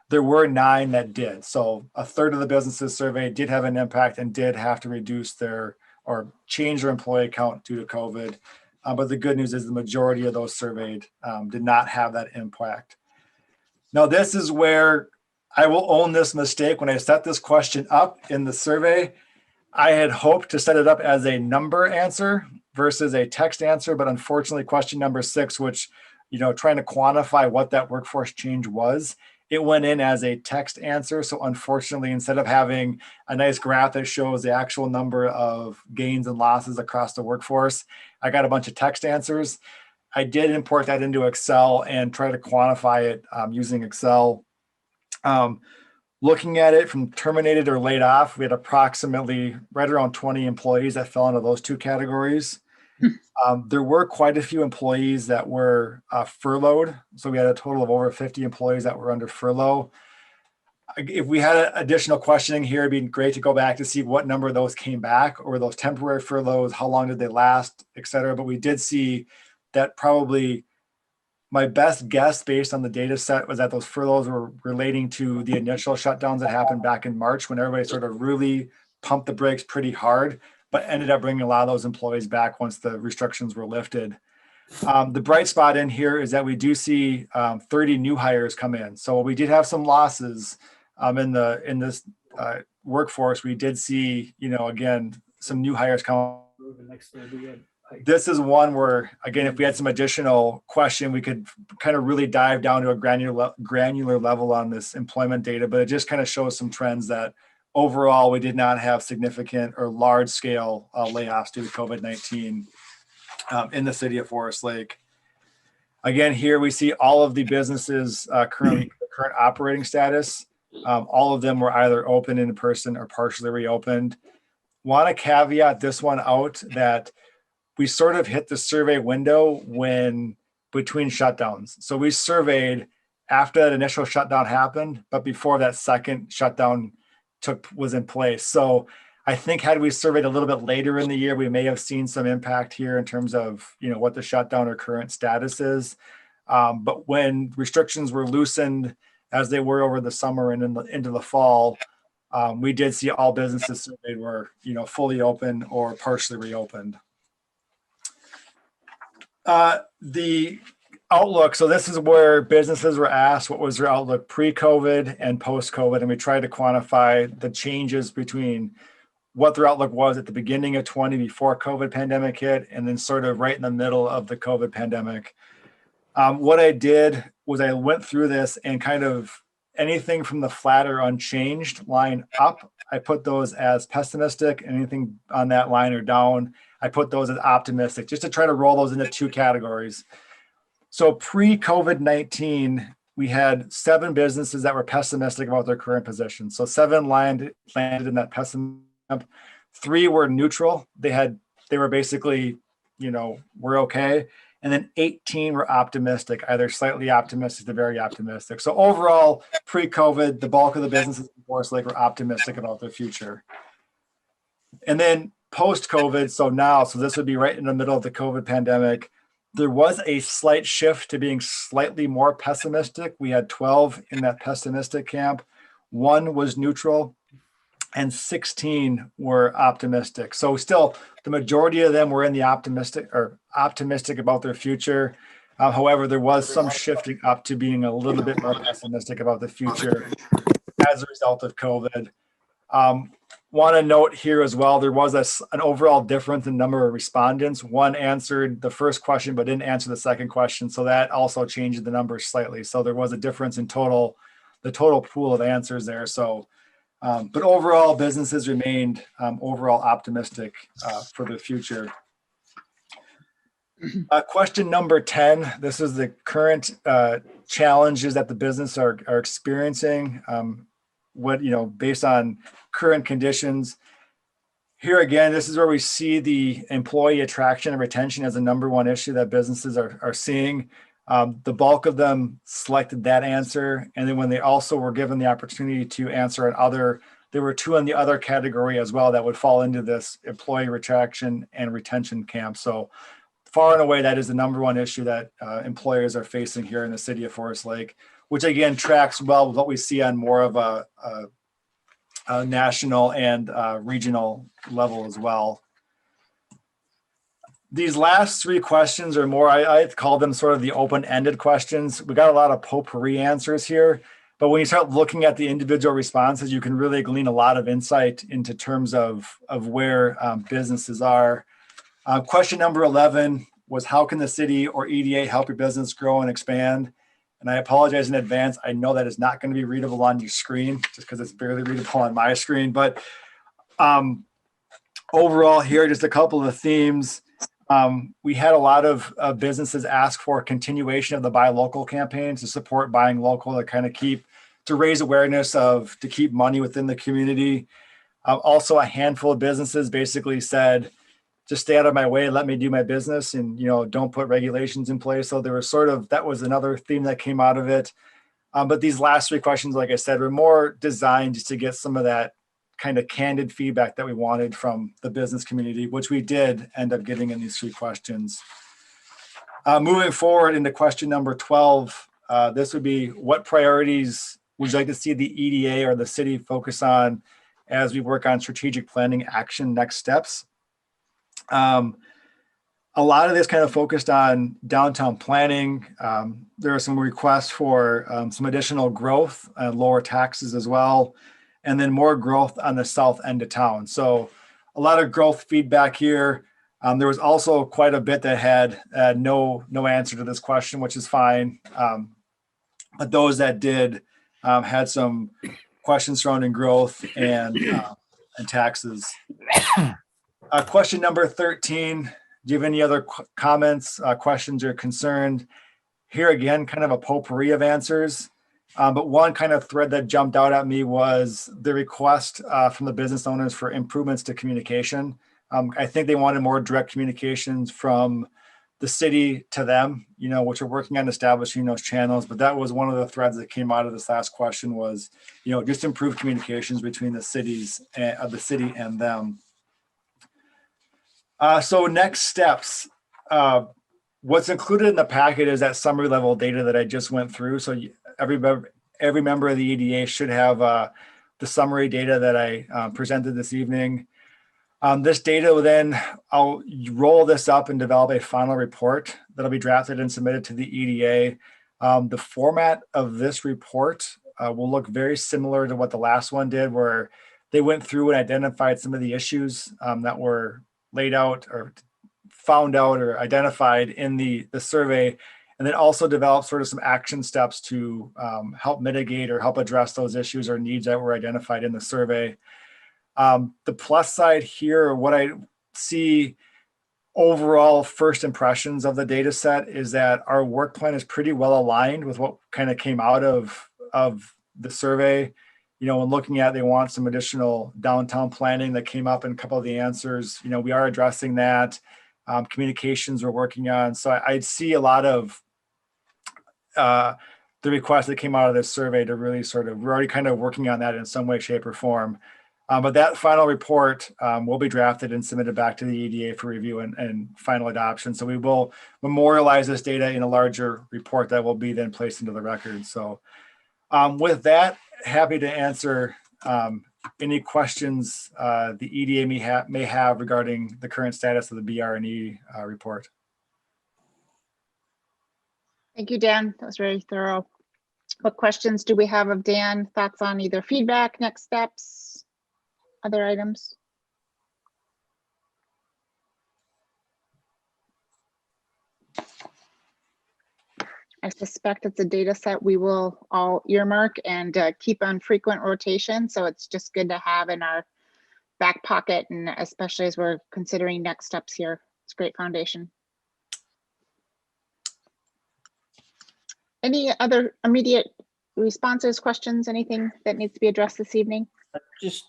There were 9 that did. So a third of the businesses surveyed did have an impact and did have to reduce their or change their employee count due to COVID. But the good news is the majority of those surveyed did not have that impact. Now, this is where I will own this mistake. When I set this question up in the survey, I had hoped to set it up as a number answer versus a text answer, but unfortunately, question number 6, which, trying to quantify what that workforce change was, it went in as a text answer. So unfortunately, instead of having a nice graph that shows the actual number of gains and losses across the workforce, I got a bunch of text answers. I did import that into Excel and try to quantify it using Excel. Looking at it from terminated or laid off, we had approximately right around 20 employees that fell into those 2 categories. There were quite a few employees that were furloughed. So we had a total of over 50 employees that were under furlough. If we had additional questioning here, it'd be great to go back to see what number of those came back, or those temporary furloughs, how long did they last, et cetera. But we did see that probably my best guess based on the data set was that those furloughs were relating to the initial shutdowns that happened back in March when everybody sort of really pumped the brakes pretty hard, but ended up bringing a lot of those employees back once the restrictions were lifted. The bright spot in here is that we do see 30 new hires come in. So we did have some losses in this workforce. We did see, again, some new hires come. This is one where, again, if we had some additional question, we could kind of really dive down to a granular level on this employment data, but it just kind of shows some trends that overall we did not have significant or large scale layoffs due to COVID-19 in the city of Forest Lake. Again, here we see all of the businesses current operating status. All of them were either open in person or partially reopened. Want to caveat this one out that we sort of hit the survey window when between shutdowns. So we surveyed after that initial shutdown happened, but before that second shutdown was in place. So I think had we surveyed a little bit later in the year, we may have seen some impact here in terms of, what the shutdown or current status is. But when restrictions were loosened as they were over the summer and into the fall, we did see all businesses surveyed were, fully open or partially reopened. The outlook. So this is where businesses were asked what was their outlook pre-COVID and post-COVID. And we tried to quantify the changes between what their outlook was at the beginning of 20 before COVID pandemic hit, and then sort of right in the middle of the COVID pandemic. What I did was I went through this and kind of anything from the flat or unchanged line up, I put those as pessimistic, and anything on that line or down, I put those as optimistic, just to try to roll those into 2 categories. So pre-COVID-19, we had 7 businesses that were pessimistic about their current position. So 7 landed in that pessimism. 3 were neutral. They were basically, we're okay. And then 18 were optimistic, either slightly optimistic to very optimistic. So overall, pre-COVID, the bulk of the businesses in Forest Lake were optimistic about their future. And then post-COVID, so this would be right in the middle of the COVID pandemic, there was a slight shift to being slightly more pessimistic. We had 12 in that pessimistic camp. 1 was neutral, and 16 were optimistic. So still, the majority of them were in the optimistic about their future. However, there was some shifting up to being a little bit more pessimistic about the future as a result of COVID. Want to note here as well, there was an overall difference in number of respondents. 1 answered the first question, but didn't answer the second question. So that also changed the numbers slightly. So there was a difference in the total pool of answers there. So, but overall, businesses remained overall optimistic for the future. Question number 10. This is the current challenges that the business are experiencing. Based on current conditions. Here again, this is where we see the employee attraction and retention as the #1 issue that businesses are seeing. The bulk of them selected that answer. And then when they also were given the opportunity to answer there were 2 in the other category as well that would fall into this employee attraction and retention camp. So far and away, that is the #1 issue that employers are facing here in the city of Forest Lake, which again tracks well with what we see on more of a national and regional level as well. These last 3 questions are more, I call them sort of the open-ended questions. We got a lot of potpourri answers here, but when you start looking at the individual responses, you can really glean a lot of insight into terms of where businesses are. Question number 11 was, how can the city or EDA help your business grow and expand? And I apologize in advance. I know that is not going to be readable on your screen just because it's barely readable on my screen. But overall here, just a couple of themes. We had a lot of businesses ask for a continuation of the Buy Local campaign to support buying local, to raise awareness to keep money within the community. Also, a handful of businesses basically said, just stay out of my way, let me do my business, and don't put regulations in place. So there was that was another theme that came out of it. But these last 3 questions, like I said, were more designed just to get some of that kind of candid feedback that we wanted from the business community, which we did end up getting in these 3 questions. Moving forward into question number 12, this would be, what priorities would you like to see the EDA or the city focus on as we work on strategic planning action next steps? A lot of this kind of focused on downtown planning. There are some requests for some additional growth and lower taxes as well, and then more growth on the south end of town. So a lot of growth feedback here. There was also quite a bit that had no answer to this question, which is fine. But those that did had some questions surrounding growth and taxes. Question number 13, do you have any other comments, questions, or concerns? Here again, kind of a potpourri of answers. But one kind of thread that jumped out at me was the request from the business owners for improvements to communication. I think they wanted more direct communications from the city to them, which we're working on establishing those channels. But that was one of the threads that came out of this last question was, just improve communications between the city and them. So next steps, what's included in the packet is that summary level data that I just went through. So every member of the EDA should have the summary data that I presented this evening. This data will then, I'll roll this up and develop a final report that'll be drafted and submitted to the EDA. The format of this report will look very similar to what the last one did, where they went through and identified some of the issues that were laid out or found out or identified in the survey, and then also develop sort of some action steps to help mitigate or help address those issues or needs that were identified in the survey. The plus side here, what I see overall first impressions of the data set is that our work plan is pretty well aligned with what kind of came out of the survey. You know, when looking at, they want some additional downtown planning that came up in a couple of the answers. You know, we are addressing that. Communications we're working on. So I'd see a lot of the requests that came out of this survey to really we're already kind of working on that in some way, shape, or form. But that final report will be drafted and submitted back to the EDA for review and final adoption. So we will memorialize this data in a larger report that will be then placed into the record. So with that, happy to answer any questions the EDA may have regarding the current status of the BR&E report. Thank you, Dan. That was very thorough. What questions do we have of Dan? Thoughts on either feedback, next steps, other items? I suspect it's a data set we will all earmark and keep on frequent rotation. So it's just good to have in our back pocket, and especially as we're considering next steps here. It's a great foundation. Any other immediate responses, questions, anything that needs to be addressed this evening? Just,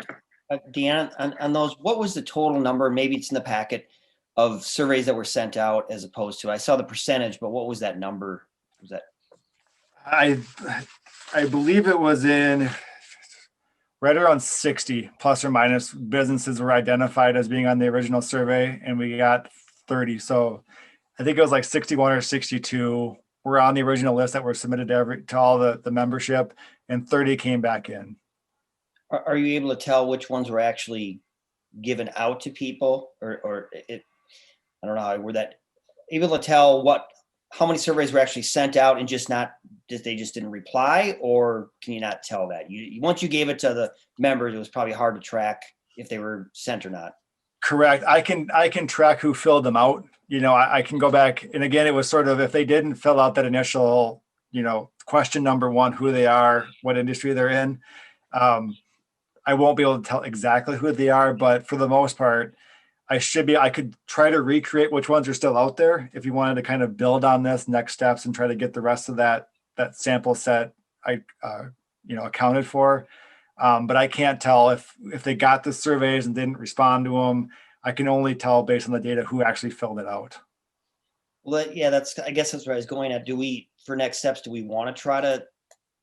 Dan, on those, what was the total number? Maybe it's in the packet of surveys that were sent out as opposed to, I saw the percentage, but what was that number? Was that? I believe it was in right around 60 plus or minus businesses were identified as being on the original survey, and we got 30. So I think it was like 61 or 62 were on the original list that were submitted to all the membership, and 30 came back in. Are you able to tell which ones were actually given out to people, or it? I don't know how were that able to tell how many surveys were actually sent out and they just didn't reply, or can you not tell that? Once you gave it to the members, it was probably hard to track if they were sent or not. Correct. I can track who filled them out. You know, I can go back, and again, it was sort of, if they didn't fill out that initial, you know, question number one, who they are, what industry they're in, I won't be able to tell exactly who they are, but for the most part, I could try to recreate which ones are still out there if you wanted to kind of build on this next steps and try to get the rest of that sample set accounted for. But I can't tell if they got the surveys and didn't respond to them. I can only tell based on the data who actually filled it out. Well, yeah, I guess that's where I was going at. For next steps, do we want to try to,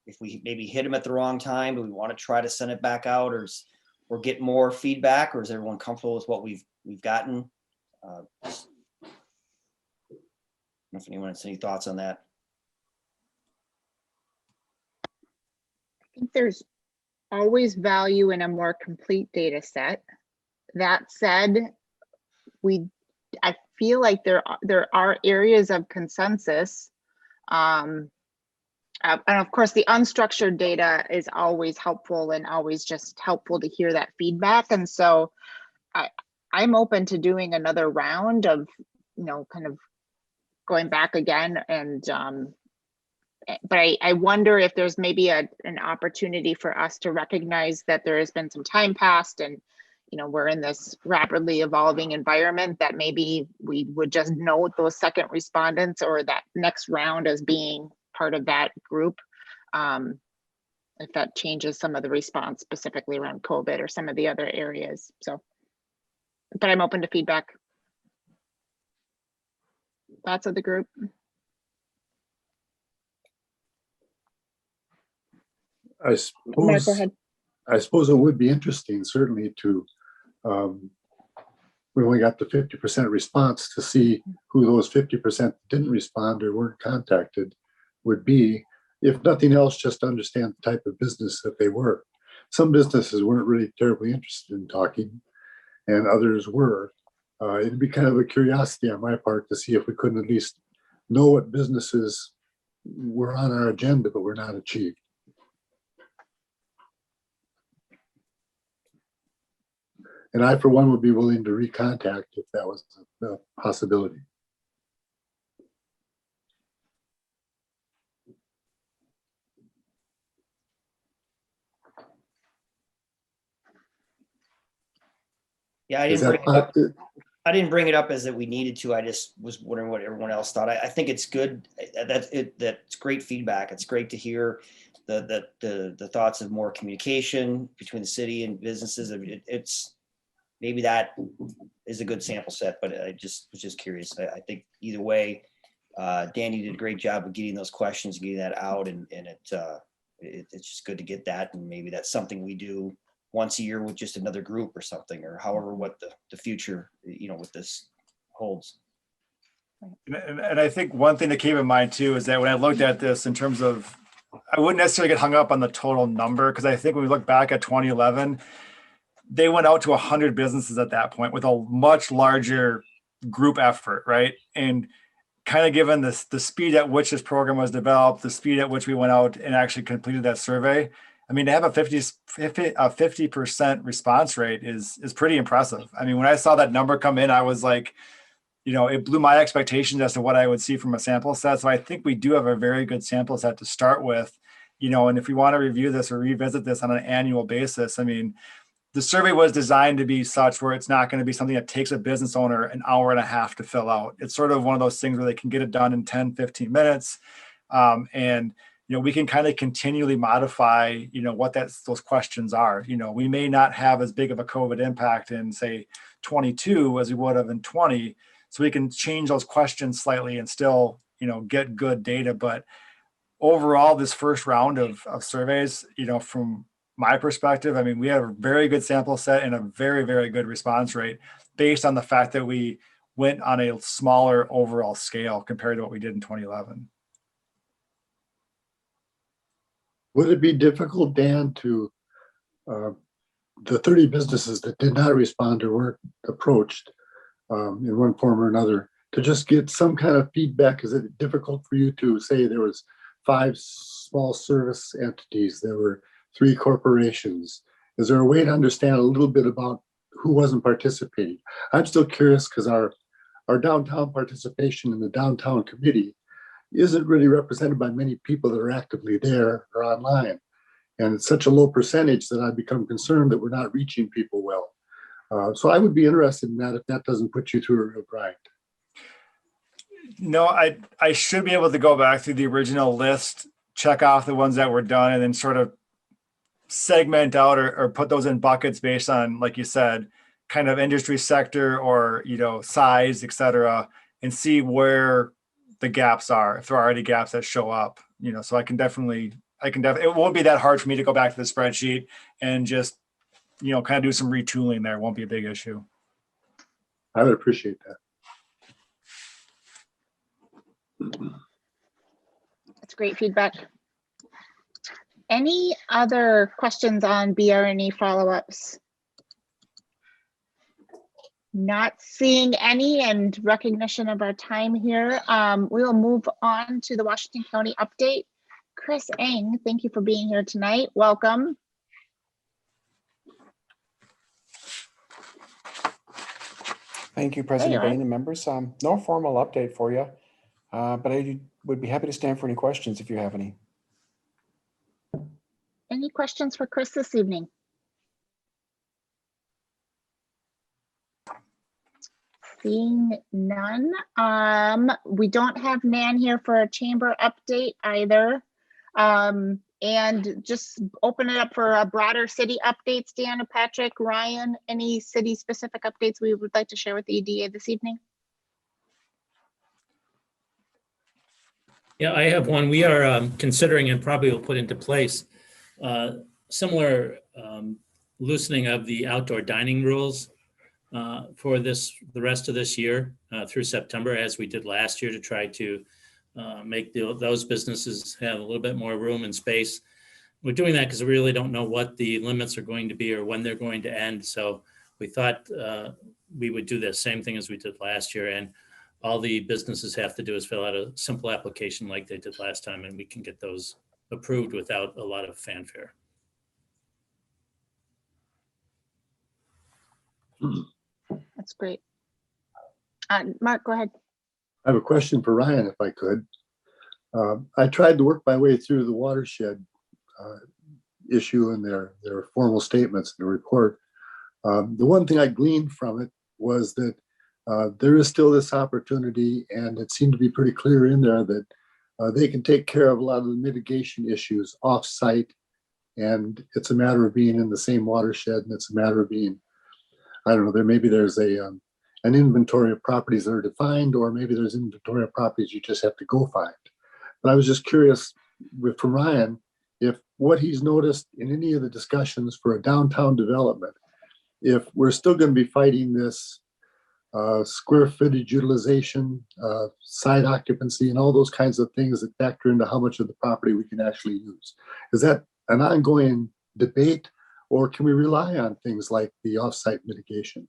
if we maybe hit them at the wrong time, do we want to try to send it back out or get more feedback, or is everyone comfortable with what we've gotten? I don't know if anyone has any thoughts on that. I think there's always value in a more complete data set. That said, I feel like there are areas of consensus. And of course, the unstructured data is always helpful and always just helpful to hear that feedback. And so I'm open to doing another round of, kind of going back again. And but I wonder if there's maybe an opportunity for us to recognize that there has been some time passed, and we're in this rapidly evolving environment, that maybe we would just note those second respondents or that next round as being part of that group, if that changes some of the response specifically around COVID or some of the other areas. So, but I'm open to feedback. Thoughts of the group? I Mark, go suppose ahead. it would be interesting, certainly, to we only got the 50% response, to see who those 50% didn't respond or weren't contacted would be. If nothing else, just to understand the type of business that they were. Some businesses weren't really terribly interested in talking, and others were. It'd be kind of a curiosity on my part to see if we couldn't at least know what businesses were on our agenda but were not achieved. And I, for one, would be willing to recontact if that was a possibility. Yeah, I Is didn't bring it up. I didn't bring it up as that we needed to. I just was wondering what everyone else thought. I think it's good. That's great feedback. It's great to hear the thoughts of more communication between the city and businesses. It's maybe that is a good sample set, but I was just curious. I think either way, Danny did a great job of getting those questions, getting that out, and it's just good to get that. And maybe that's something we do once a year with just another group or something, or however what the future, with this holds. And I think one thing to keep in mind too is that when I looked at this in terms of, I wouldn't necessarily get hung up on the total number, because I think when we look back at 2011, they went out to 100 businesses at that point with a much larger group effort, right? And kind of given the speed at which this program was developed, the speed at which we went out and actually completed that survey, I mean, to have a 50% response rate is pretty impressive. I mean, when I saw that number come in, I was like, it blew my expectations as to what I would see from a sample set. So I think we do have a very good sample set to start with, and if we want to review this or revisit this on an annual basis, I mean, the survey was designed to be such where it's not going to be something that takes a business owner an hour and a half to fill out. It's sort of one of those things where they can get it done in 10, 15 minutes. And we can kind of continually modify, what those questions are. We may not have as big of a COVID impact in, say, 22 as we would have in 20. So we can change those questions slightly and still, get good data. But overall, this first round of surveys, from my perspective, I mean, we have a very good sample set and a very, very good response rate based on the fact that we went on a smaller overall scale compared to what we did in 2011. Would it be difficult, Dan, to the 30 businesses that did not respond or weren't approached in one form or another, to just get some kind of feedback? Is it difficult for you to say there was 5 small service entities, there were 3 corporations? Is there a way to understand a little bit about who wasn't participating? I'm still curious because our downtown participation in the downtown committee isn't really represented by many people that are actively there or online. And it's such a low percentage that I've become concerned that we're not reaching people well. So I would be interested in that if that doesn't put you through a real grind. No, I should be able to go back through the original list, check off the ones that were done, and then sort of segment out or put those in buckets based on, like you said, kind of industry sector or, size, et cetera, and see where the gaps are, if there are already gaps that show up, so I can definitely, it won't be that hard for me to go back to the spreadsheet and just, kind of do some retooling there. It won't be a big issue. I would appreciate that. That's great feedback. Any other questions on BRNE follow-ups? Not seeing any, and recognition of our time here. We will move on to the Washington County update. Chris Eng, thank you for being here tonight. Welcome. Thank you, President Bain and members. No formal update for you, but I would be happy to stand for any questions if you have any. Any questions for Chris this evening? Seeing none. We don't have Nan here for a chamber update either. And just open it up for broader city updates. Deanna, Patrick, Ryan, any city specific updates we would like to share with the EDA this evening? Yeah, I have one. We are considering and probably will put into place similar loosening of the outdoor dining rules for the rest of this year through September, as we did last year, to try to make those businesses have a little bit more room and space. We're doing that because we really don't know what the limits are going to be or when they're going to end. So we thought we would do the same thing as we did last year. And all the businesses have to do is fill out a simple application like they did last time, and we can get those approved without a lot of fanfare. That's great. Mark, go ahead. I have a question for Ryan, if I could. I tried to work my way through the watershed issue and their formal statements in the report. The one thing I gleaned from it was that there is still this opportunity, and it seemed to be pretty clear in there that they can take care of a lot of the mitigation issues off-site, and it's a matter of being in the same watershed, and it's a matter of being, I don't know, there's an inventory of properties that are defined, or maybe there's inventory of properties you just have to go find. But I was just curious from Ryan, if what he's noticed in any of the discussions for a downtown development, if we're still going to be fighting this square footage utilization, site occupancy, and all those kinds of things that factor into how much of the property we can actually use. Is that an ongoing debate, or can we rely on things like the off-site mitigation?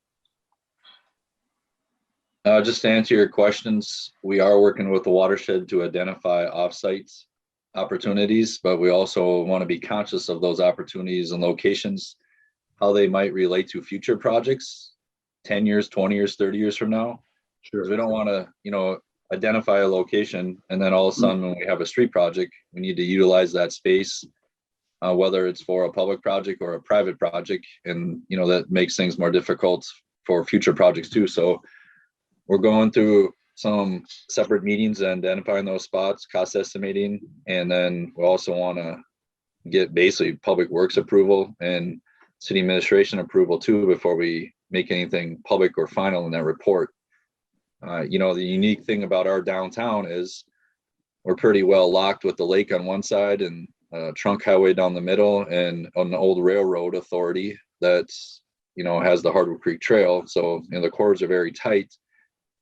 Just to answer your questions, we are working with the watershed to identify off-site opportunities, but we also want to be conscious of those opportunities and locations, how they might relate to future projects 10 years, 20 years, 30 years from now. Sure. We don't want to, identify a location and then all of a sudden when we have a street project, we need to utilize that space, whether it's for a public project or a private project. And, that makes things more difficult for future projects too. So we're going through some separate meetings and identifying those spots, cost estimating, and then we also want to get basically public works approval and city administration approval too before we make anything public or final in that report. The unique thing about our downtown is we're pretty well locked with the lake on one side and trunk highway down the middle and an old railroad authority that's, has the Hardwood Creek Trail. So, the corridors are very tight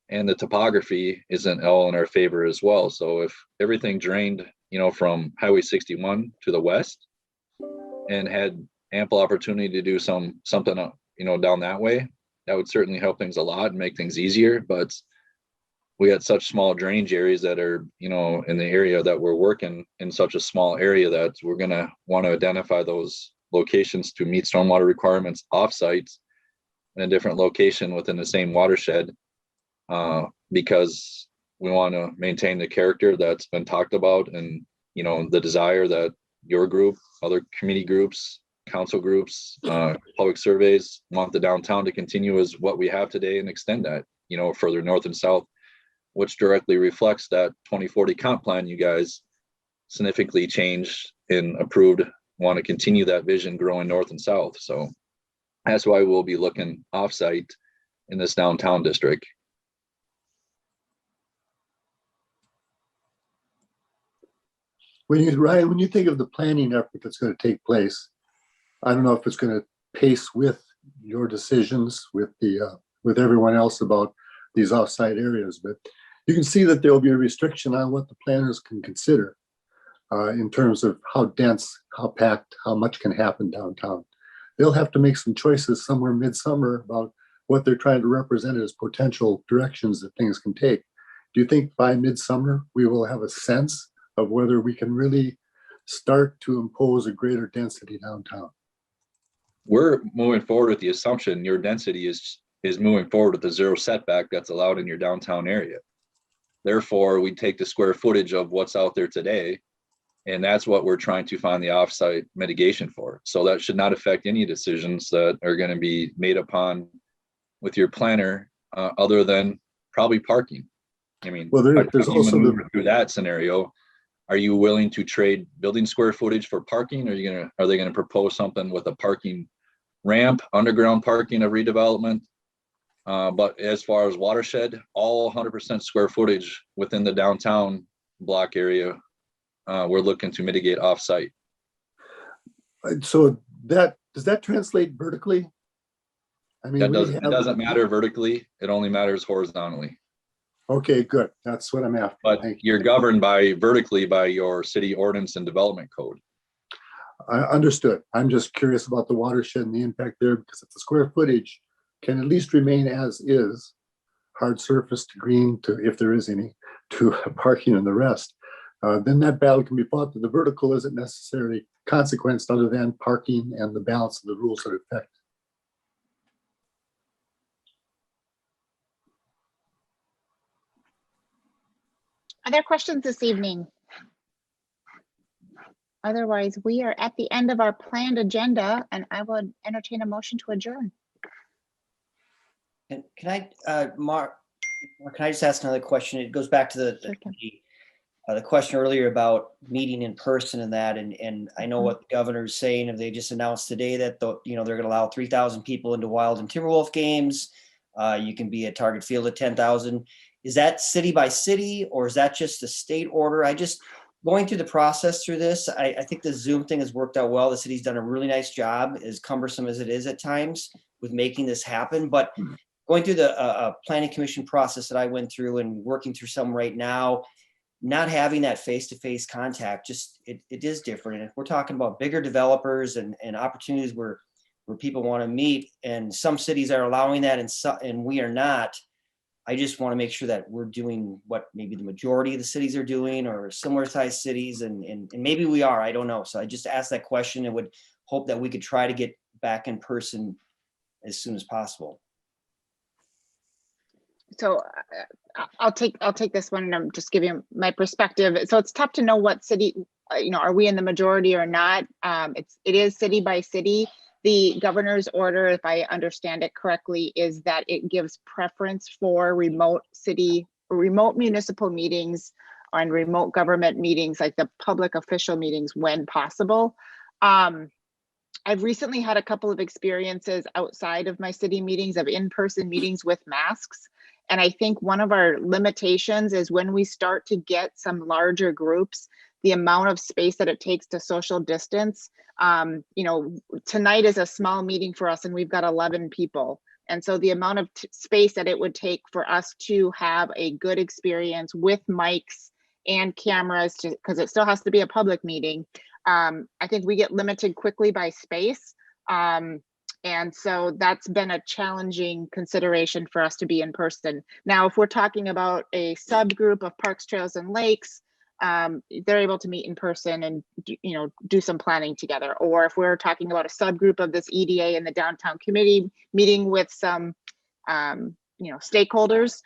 and the topography isn't all in our favor as well. So if everything drained, from Highway 61 to the west and had ample opportunity to do something, down that way, that would certainly help things a lot and make things easier. But we had such small drainage areas that are, in the area that we're working in such a small area that we're going to want to identify those locations to meet stormwater requirements offsite in a different location within the same watershed, because we want to maintain the character that's been talked about and, the desire that your group, other committee groups, council groups, public surveys want the downtown to continue as what we have today and extend that, further north and south, which directly reflects that 2040 comp plan you guys significantly changed and approved, want to continue that vision growing north and south. So that's why we'll be looking offsite in this downtown district. Ryan, when you think of the planning effort that's going to take place, I don't know if it's going to pace with your decisions with everyone else about these offsite areas, but you can see that there will be a restriction on what the planners can consider in terms of how dense, how packed, how much can happen downtown. They'll have to make some choices somewhere midsummer about what they're trying to represent as potential directions that things can take. Do you think by midsummer we will have a sense of whether we can really start to impose a greater density downtown? We're moving forward with the assumption your density is moving forward with the zero setback that's allowed in your downtown area. Therefore, we take the square footage of what's out there today, and that's what we're trying to find the offsite mitigation for. So that should not affect any decisions that are going to be made upon with your planner, other than probably parking. I mean, well, there's also through that scenario. Are you willing to trade building square footage for parking? Or are they going to propose something with a parking ramp, underground parking of redevelopment? But as far as watershed, all 100% square footage within the downtown block area, we're looking to mitigate offsite. So does that translate vertically? I mean, it doesn't matter vertically. It only matters horizontally. Okay, good. That's what I'm after. But you're governed vertically by your city ordinance and development code. I understood. I'm just curious about the watershed and the impact there, because if the square footage can at least remain as is, hard surface to green to, if there is any, to parking and the rest, then that battle can be fought. That the vertical isn't necessarily consequenced other than parking and the balance of the rules that affect. Are there questions this evening? Otherwise, we are at the end of our planned agenda, and I would entertain a motion to adjourn. Can I, Mark, can I just ask another question? It goes back to the question earlier about meeting in person and that, and I know what the governor is saying, and they just announced today that they're going to allow 3,000 people into Wild and Timberwolf games. You can be at Target Field at 10,000. Is that city by city, or is that just a state order? Going through the process through this, I think the Zoom thing has worked out well. The city's done a really nice job, as cumbersome as it is at times, with making this happen. But going through the planning commission process that I went through and working through some right now, not having that face-to-face contact, just it is different. And if we're talking about bigger developers and opportunities where people want to meet, and some cities are allowing that and we are not, I just want to make sure that we're doing what maybe the majority of the cities are doing, or similar sized cities, and maybe we are, I don't know. So I just asked that question and would hope that we could try to get back in person as soon as possible. So I'll take this one, and I'm just giving my perspective. So it's tough to know what city, are we in the majority or not? It is city by city. The governor's order, if I understand it correctly, is that it gives preference for remote municipal meetings and remote government meetings, like the public official meetings, when possible. I've recently had a couple of experiences outside of my city meetings of in-person meetings with masks. And I think one of our limitations is when we start to get some larger groups, the amount of space that it takes to social distance. Tonight is a small meeting for us and we've got 11 people. And so the amount of space that it would take for us to have a good experience with mics and cameras, because it still has to be a public meeting, I think we get limited quickly by space. And so that's been a challenging consideration for us to be in person. Now, if we're talking about a subgroup of parks, trails, and lakes, they're able to meet in person and do some planning together. Or if we're talking about a subgroup of this EDA and the downtown committee meeting with some stakeholders,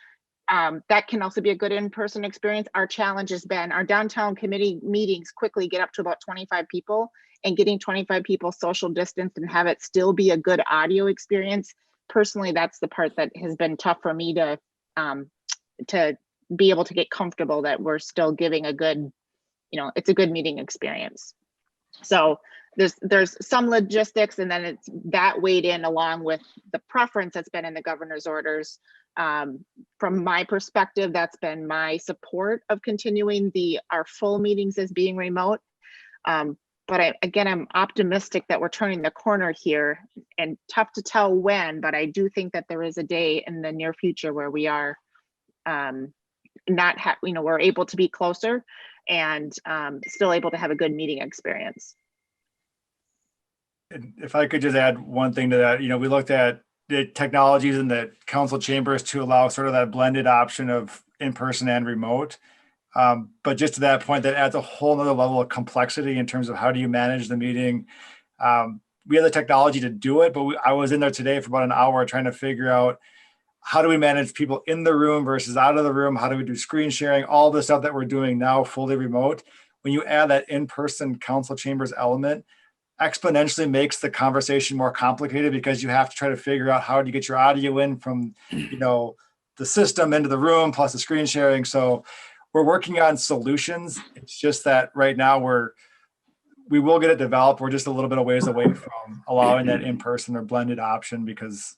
that can also be a good in-person experience. Our challenge has been our downtown committee meetings quickly get up to about 25 people, and getting 25 people social distance and have it still be a good audio experience. Personally, that's the part that has been tough for me to be able to get comfortable that we're still giving a good, it's a good meeting experience. So there's some logistics, and then it's that weighed in along with the preference that's been in the governor's orders. From my perspective, that's been my support of continuing our full meetings as being remote. But I'm optimistic that we're turning the corner here, and tough to tell when, but I do think that there is a day in the near future where we are we're able to be closer and still able to have a good meeting experience. If I could just add one thing to that, we looked at the technologies in the council chambers to allow sort of that blended option of in-person and remote. But just to that point, that adds a whole nother level of complexity in terms of how do you manage the meeting. We have the technology to do it, but I was in there today for about an hour trying to figure out how do we manage people in the room versus out of the room? How do we do screen sharing? All the stuff that we're doing now fully remote. When you add that in-person council chambers element, exponentially makes the conversation more complicated, because you have to try to figure out how do you get your audio in from, the system into the room plus the screen sharing. So we're working on solutions. It's just that right now we will get it developed. We're just a little bit of ways away from allowing that in-person or blended option, because,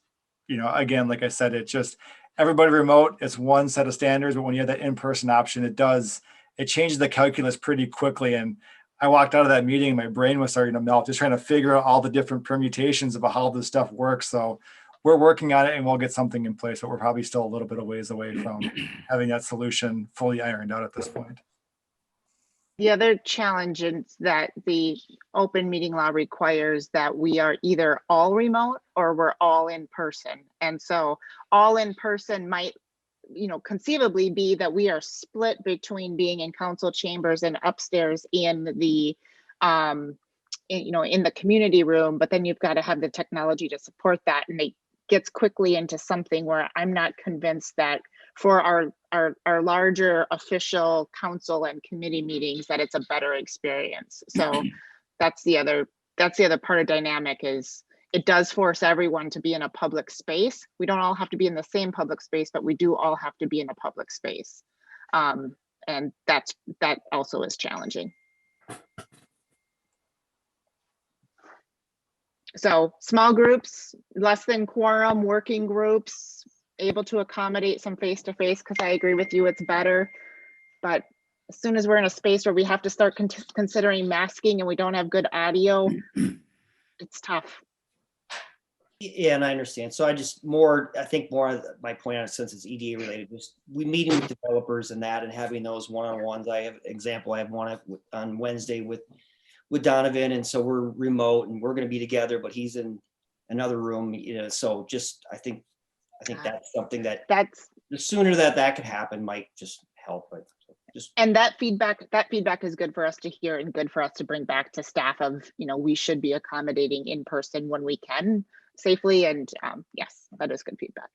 again, like I said, it's just everybody remote. It's one set of standards, but when you have that in-person option, it changes the calculus pretty quickly. And I walked out of that meeting, my brain was starting to melt, just trying to figure out all the different permutations of how this stuff works. So we're working on it and we'll get something in place, but we're probably still a little bit of ways away from having that solution fully ironed out at this point. The other challenge is that the open meeting law requires that we are either all remote or we're all in person. And so all in person might, conceivably be that we are split between being in council chambers and upstairs in the, in the community room, but then you've got to have the technology to support that. And it gets quickly into something where I'm not convinced that for our larger official council and committee meetings that it's a better experience. So that's the other part of dynamic is it does force everyone to be in a public space. We don't all have to be in the same public space, but we do all have to be in a public space. And that also is challenging. So small groups, less than quorum, working groups, able to accommodate some face-to-face, because I agree with you, it's better. But as soon as we're in a space where we have to start considering masking and we don't have good audio, it's tough. Yeah, and I understand. So I think more of my point on it, since it's EDA related, just we meeting with developers and that, and having those one-on-ones. I have one on Wednesday with Donovan, and so we're remote and we're going to be together, but he's in another room, so just I think that's something that's the sooner that could happen might just help. But and that feedback is good for us to hear and good for us to bring back to staff of, we should be accommodating in person when we can safely. And yes, that is good feedback.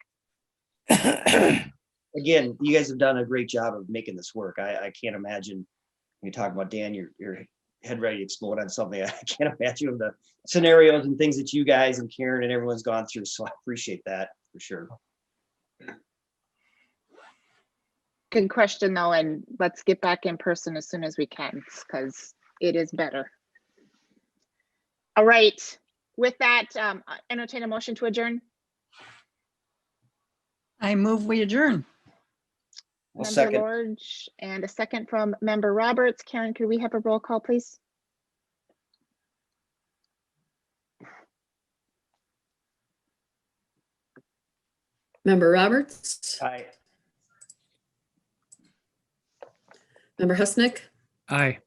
Again, you guys have done a great job of making this work. I can't imagine, when you talk about Dan, your head ready to explode on something. I can't imagine the scenarios and things that you guys and Karen and everyone's gone through. So I appreciate that for sure. Good question though, and let's get back in person as soon as we can, because it is better. All right, with that, entertain a motion to adjourn. I move we adjourn. Well, Member second. Lorge, and a second from Member Roberts. Karen, could we have a roll call, please? Member Roberts, Aye. Member Husnick, Aye.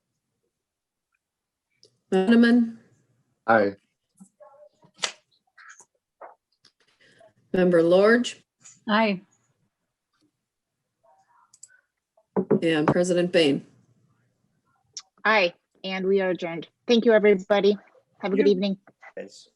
Benneman, Aye. Member Lorge, Aye. and President Bain. Aye, and we are adjourned. Thank you, everybody. Have a good evening. Guys.